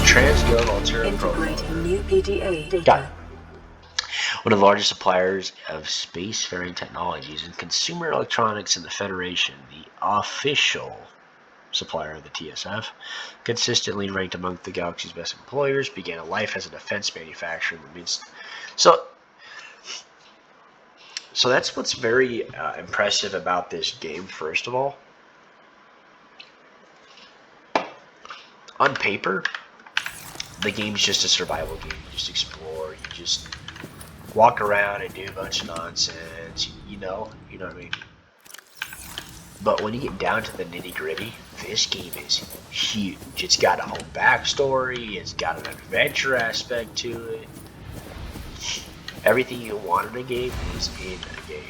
Speaker 1: Transcode alternative profile.
Speaker 3: Integrating new PDA data.
Speaker 1: Got it. one of the largest suppliers of spacefaring technologies and consumer electronics in the Federation, the official supplier of the TSF, consistently ranked among the galaxy's best employers, began a life as a defense manufacturer in the midst. So that's what's very impressive about this game, first of all. On paper, the game's just a survival game. You just explore, you just walk around and do a bunch of nonsense, you know what I mean? But when you get down to the nitty-gritty, this game is huge. It's got a whole backstory, it's got an adventure aspect to it. Everything you want in a game is in a game.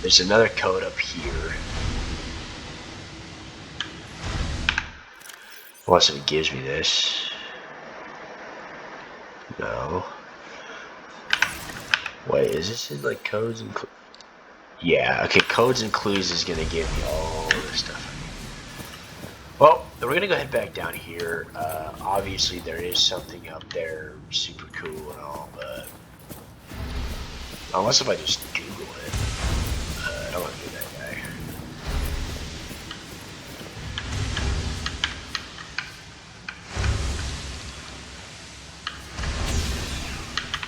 Speaker 1: There's another code up here. Unless it gives me this. No. Wait, is this in like codes and yeah, okay, codes and clues is gonna give me all this stuff I need. Well, we're gonna go ahead back down here. Obviously there is something up there super cool and all, but unless if I just Google it. I don't want to be that guy.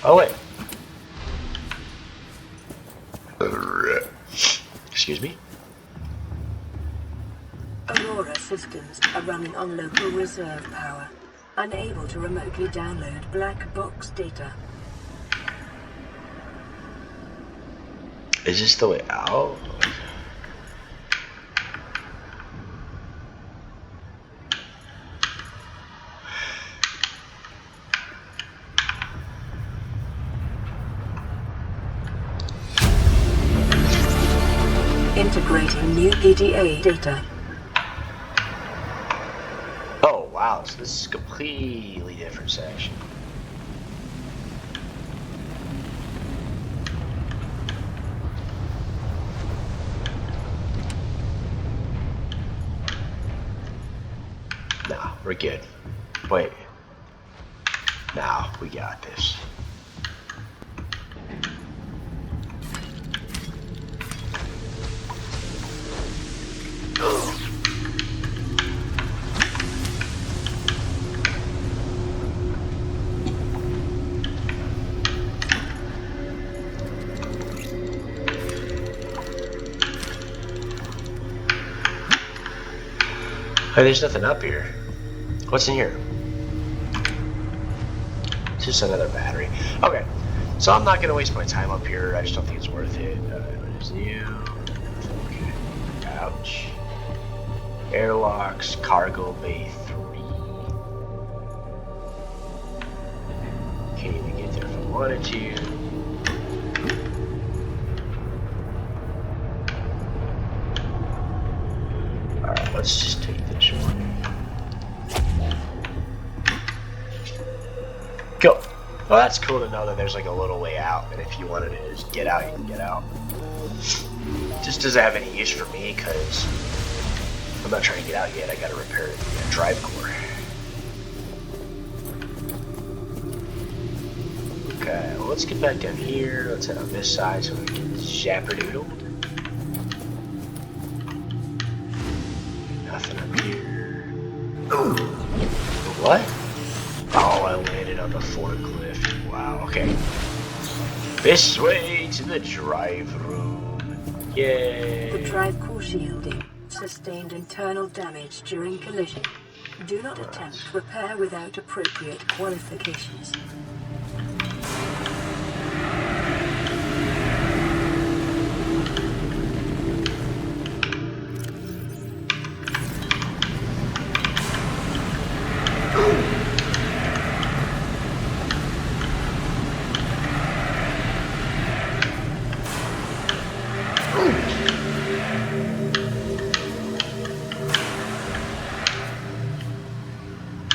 Speaker 1: Oh wait. Excuse me?
Speaker 3: Aurora systems are running on local reserve power, unable to remotely download black box data.
Speaker 1: Is this the way out?
Speaker 3: Integrating new PDA data.
Speaker 1: Oh wow, so this is a completely different section. Nah, we're good. Wait. Nah, we got this. Hey, there's nothing up here. What's in here? It's just another battery. Okay, so I'm not gonna waste my time up here. I just don't think it's worth it. What is new? Okay. Ouch. Airlocks, cargo bay 3. Can't even get there if I wanted to. Alright, let's just take this one. Go. Well, that's cool to know that there's like a little way out, and if you wanted to just get out, you can get out. Just doesn't have any use for me, because I'm not trying to get out yet. I gotta repair the drive core. Okay, well, let's get back down here. Let's head on this side so we can zapperdoodle. Nothing up here. Ooh. What? Oh, I landed on the forklift. Wow, okay. This way to the drive room. Yay.
Speaker 3: The drive core shielding sustained internal damage during collision. Do not attempt repair without appropriate qualifications.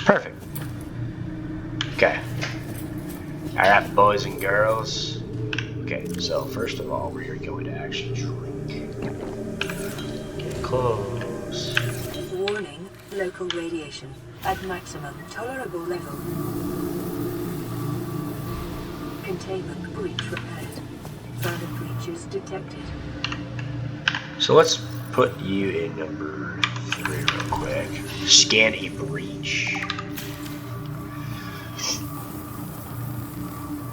Speaker 1: Perfect. Okay. Alright, boys and girls. Okay, so first of all, we are going to actually drink. Get close.
Speaker 3: Warning, local radiation at maximum tolerable level. Containment breach repaired. Further breaches detected.
Speaker 1: So let's put you in number 3 real quick. Scan a breach.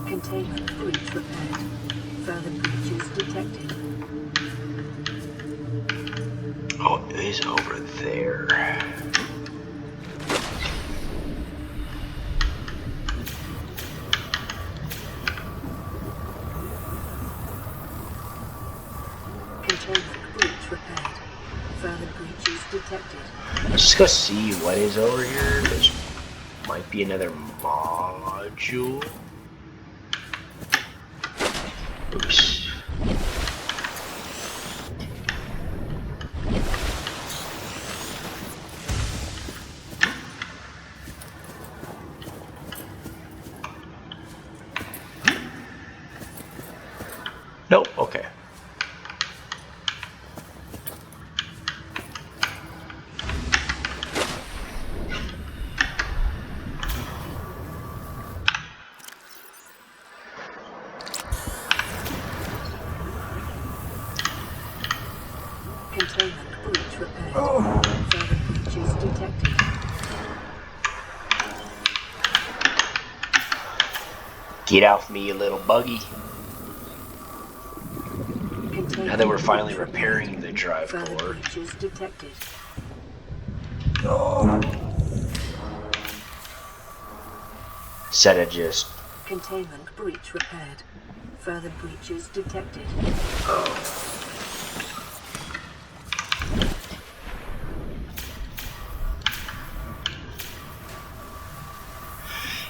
Speaker 3: Containment breach repaired. Further breaches detected.
Speaker 1: Oh, it is over there.
Speaker 3: Containment breach repaired. Further breaches detected.
Speaker 1: Let's just go see what is over here. There might be another module. Oops. Nope, okay.
Speaker 3: Containment breach repaired. Further breaches detected.
Speaker 1: Get off me, you little buggy.
Speaker 3: Containment
Speaker 1: Now that we're finally
Speaker 3: breach
Speaker 1: repairing
Speaker 3: repaired.
Speaker 1: the drive
Speaker 3: Further
Speaker 1: core.
Speaker 3: breaches detected.
Speaker 1: Instead of just...
Speaker 3: Containment breach repaired. Further breaches detected.
Speaker 1: Oh.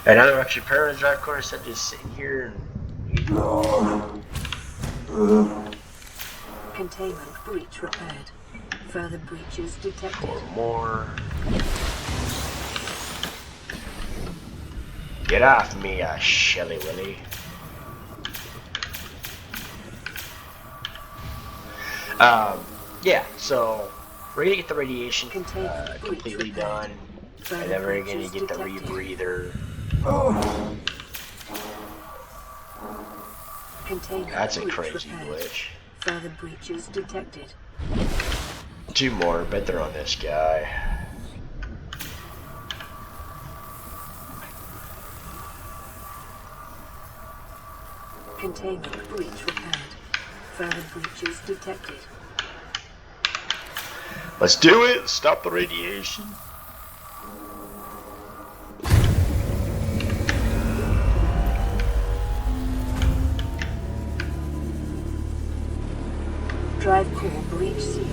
Speaker 1: And now that we're actually repairing the drive core, instead of just sitting here and...
Speaker 3: Containment breach repaired. Further breaches detected.
Speaker 1: 4 more. Get off me, Shelly Willy. Yeah, so we're gonna get the radiation completely done, and then we're gonna get the rebreather. That's a crazy glitch.
Speaker 3: Further breaches detected.
Speaker 1: 2 more, bet they're on this guy.
Speaker 3: Containment breach repaired. Further breaches detected.
Speaker 1: Let's do it! Stop the radiation.
Speaker 3: Drive core breach sealed.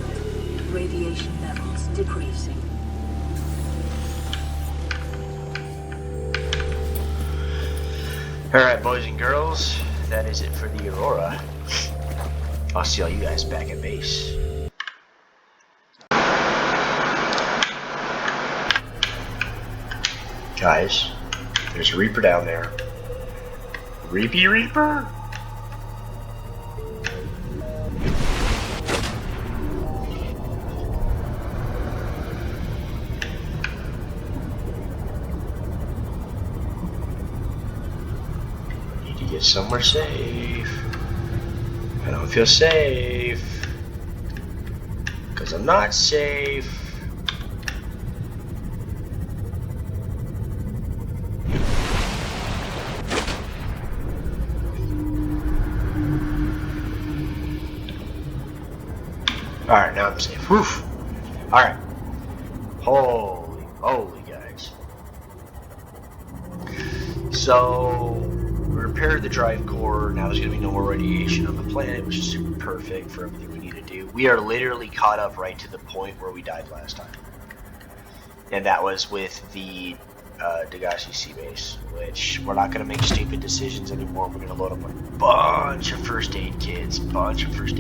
Speaker 3: Radiation levels decreasing.
Speaker 1: Alright, boys and girls, that is it for the Aurora. I'll see all you guys back at base. Guys, there's a Reaper down there. Reapy Reaper? Need to get somewhere safe. I don't feel safe. 'Cause I'm not safe. Alright, now I'm safe. Woof! Alright. Holy moly, guys. So, we repaired the drive core. Now there's going to be no more radiation on the planet, which is super perfect for everything we need to do. We are literally caught up right to the point where we died last time. And that was with the Dagashi Sea Base, which we're not going to make stupid decisions anymore. We're going to load up a bunch of first aid kits, bunch of food,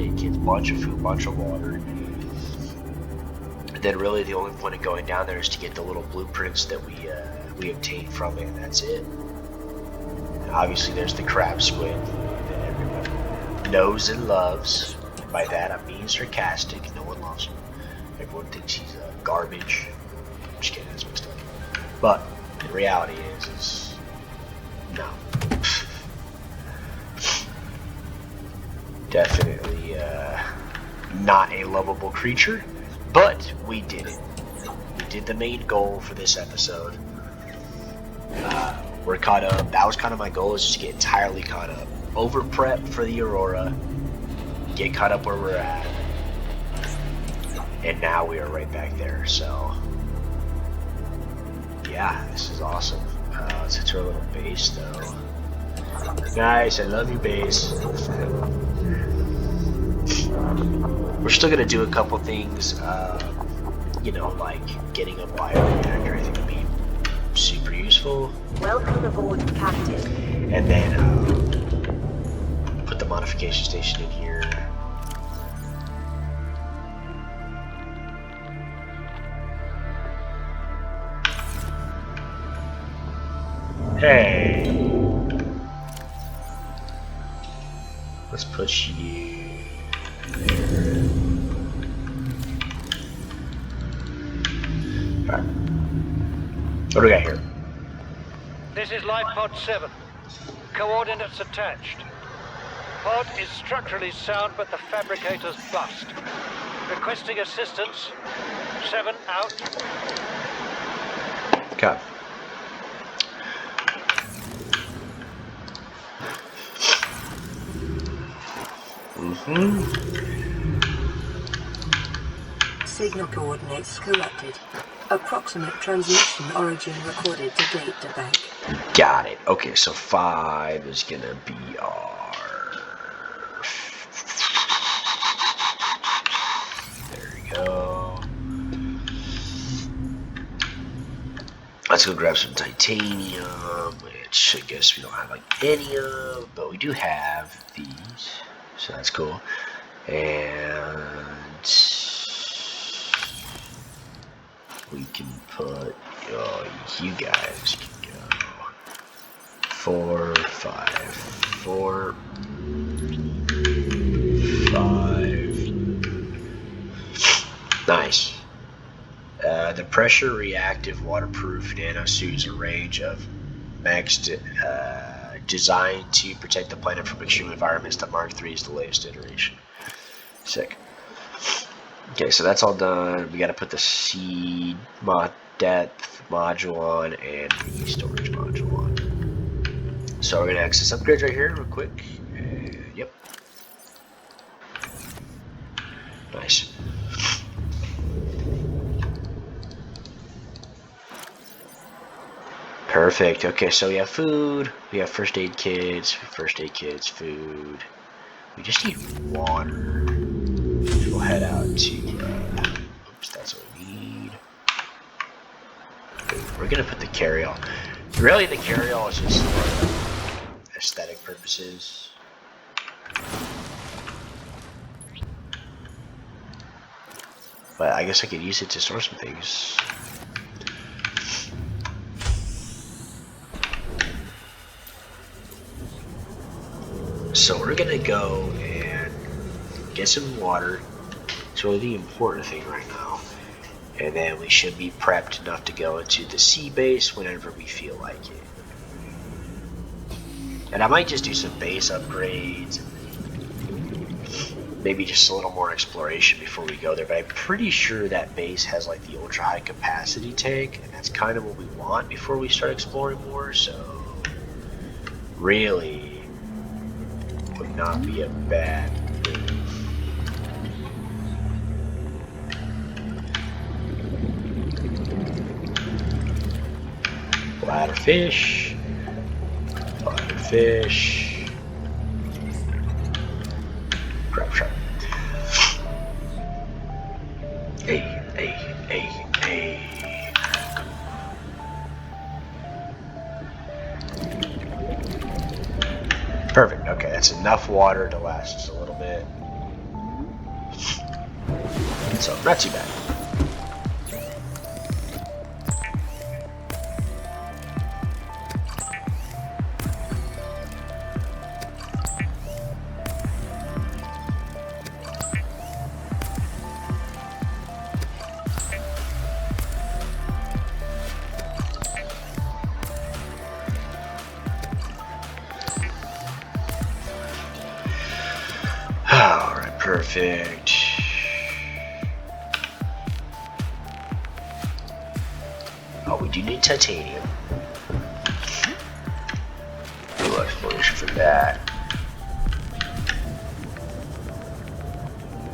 Speaker 1: bunch of water. And then really the only point of going down there is to get the little blueprints that we obtained from it, and that's it. And obviously there's the crab squid that everybody knows and loves. By that I mean sarcastic. No one loves him. Everyone thinks he's garbage. I'm just kidding, that's mixed up. But the reality is no. Definitely not a lovable creature, but we did it. We did the main goal for this episode. We're caught up. That was kind of my goal, is just get entirely caught up. Over prep for the Aurora, get caught up where we're at, and now we are right back there. So yeah, this is awesome. Let's hit our little base though. Nice, I love you, base. We're still gonna do a couple things, you know, like getting a bioreactor. I think would be super useful.
Speaker 3: Welcome aboard, Captain.
Speaker 1: And then put the modification station in here. Hey, let's put you there. All right. What do we got here?
Speaker 7: This is Life Pod 7. Coordinates attached. Pod is structurally sound, but the fabricator's bust. Requesting assistance. 7 out.
Speaker 1: Okay.
Speaker 3: Signal coordinates corrupted. Approximate transmission origin recorded to data bank.
Speaker 1: Got it. Okay, so 5 is gonna be our... There we go. Let's go grab some titanium, which I guess we don't have like any of, but we do have these, so that's cool. And we can put, you guys can go 4, 5, 4, 5. Nice. The pressure reactive waterproof nanosuit is a range of max designed to protect the planet from extreme environments. The Mark III is the latest iteration. Sick. Okay, so that's all done. We got to put the seed depth module on and the storage module on. So we're going to access upgrades right here real quick. Yep. Nice. Perfect. Okay, so we have food. We have first aid kits. Food. We just need water. We'll head out to, oops, that's what we need. We're gonna put the carry-all. Really, the carry-all is just for aesthetic purposes. But I guess I could use it to store some things. So we're gonna go and get some water. It's really the important thing right now. And then we should be prepped enough to go into the sea base whenever we feel like it. And I might just do some base upgrades. Maybe just a little more exploration before we go there. But I'm pretty sure that base has like the ultra high capacity tank. And that's kind of what we want before we start exploring more. So really would not be a bad move. Bladderfish. Crab shark. Hey. Perfect. Okay, that's enough water to last us a little bit. So, not too bad. Perfect. Oh, we do need titanium. No exploration for that.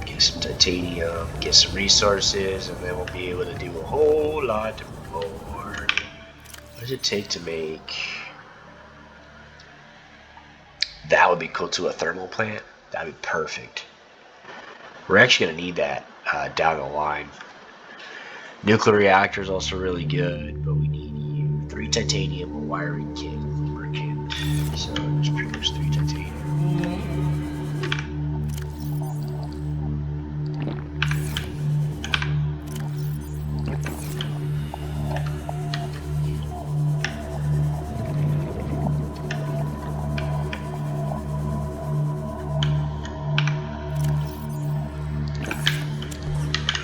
Speaker 1: Get some titanium, get some resources, and then we'll be able to do a whole lot more. What does it take to make... That would be cool too, a thermal plant. That'd be perfect. We're actually going to need that down the line. Nuclear reactor is also really good, but we need you 3 titanium, a wiring kit, lubricant. So there's pretty much 3 titanium.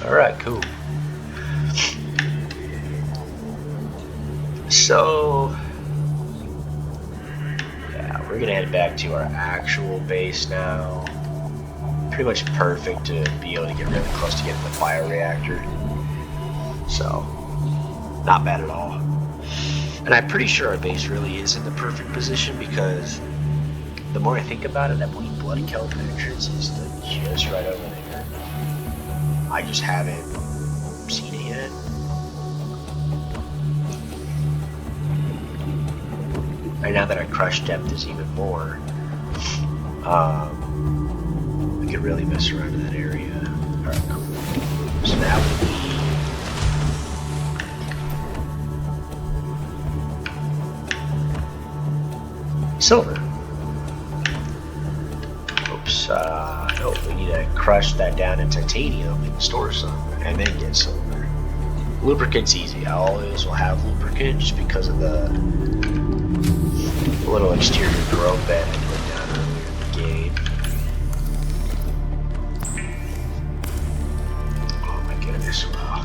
Speaker 1: Alright, cool. So, yeah, we're gonna head back to our actual base now. Pretty much perfect to be able to get really close to getting the bioreactor. So, not bad at all. And I'm pretty sure our base really is in the perfect position because the more I think about it, that Bleed Blood Kelp entrance is just right over there. I just haven't seen it yet. And now that our crush depth is even more, we could really mess around in that area. Alright, cool. So that would be silver. Oops, no, we need to crush that down in titanium and store some, and then get silver. Lubricant's easy. I always will have lubricant just because of the little exterior grow bed I put down earlier in the game. Oh my goodness, wow.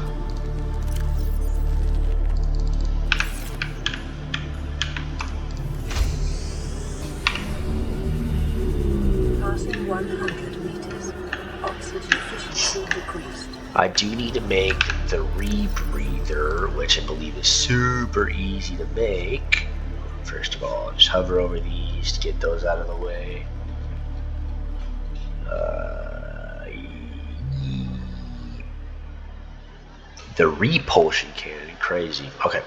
Speaker 3: Passing 100 meters. Oxygen efficiency decreased.
Speaker 1: I do need to make the rebreather, which I believe is super easy to make. First of all, just hover over these to get those out of the way. The repulsion cannon, crazy. Okay.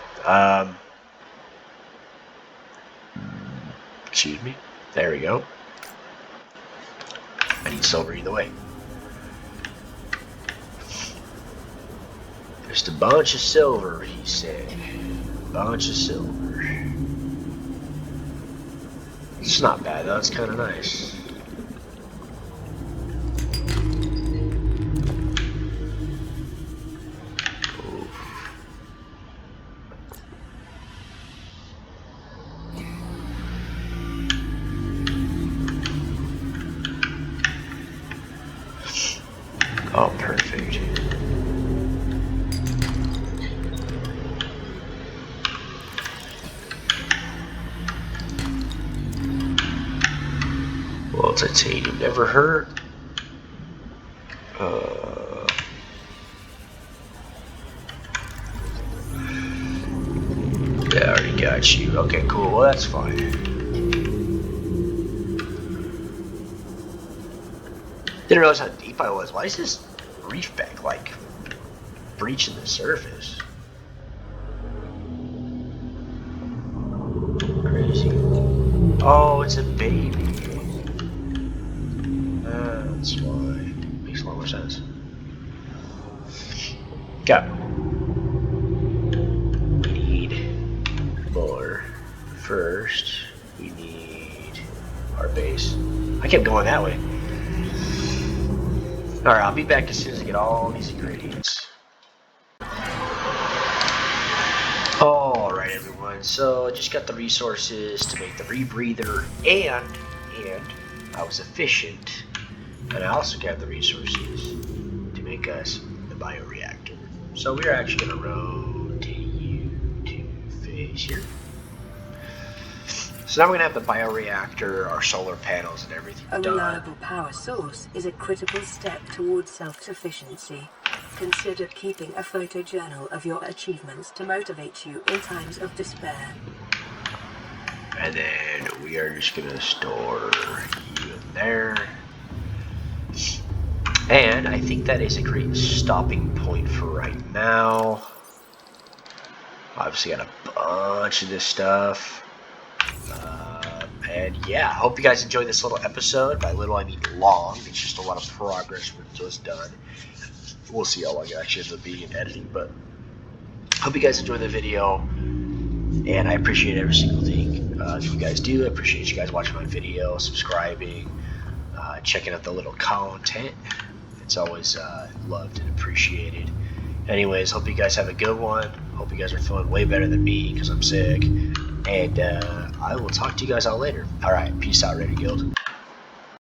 Speaker 1: Excuse me. There we go. I need silver either way. Just a bunch of silver, he said. Bunch of silver. It's not bad though, it's kind of nice. Oof. Oh, perfect. Well, titanium never hurt. Yeah, I already got you. Okay, cool. Well, that's fine. Didn't realize how deep I was. Why is this reef bank like breaching the surface? Crazy. Oh, it's a baby. That's why. Makes a lot more sense. Go. We need more. First, we need our base. I kept going that way. Alright, I'll be back as soon as I get all these ingredients. Alright everyone, so I just got the resources to make the rebreather and I was efficient. And I also got the resources to make us the bioreactor. So we're actually going to rotate you to face here. So now we're gonna have the bioreactor, our solar panels, and everything
Speaker 3: A
Speaker 1: done.
Speaker 3: reliable power source is a critical step towards self-sufficiency. Consider keeping a photojournal of your achievements to motivate you in times of despair.
Speaker 1: And then we are just gonna store you in there. And I think that is a great stopping point for right now. Obviously got a bunch of this stuff. And yeah, I hope you guys enjoyed this little episode. By little, I mean long. It's just a lot of progress was done. We'll see how long it actually ends up being in editing, but hope you guys enjoyed the video. And I appreciate every single thing. If you guys do, I appreciate you guys watching my video, subscribing, checking out the little content. It's always loved and appreciated. Anyways, hope you guys have a good one. Hope you guys are feeling way better than me because I'm sick. And I will talk to you guys all later. Alright, peace out, Ready Guild.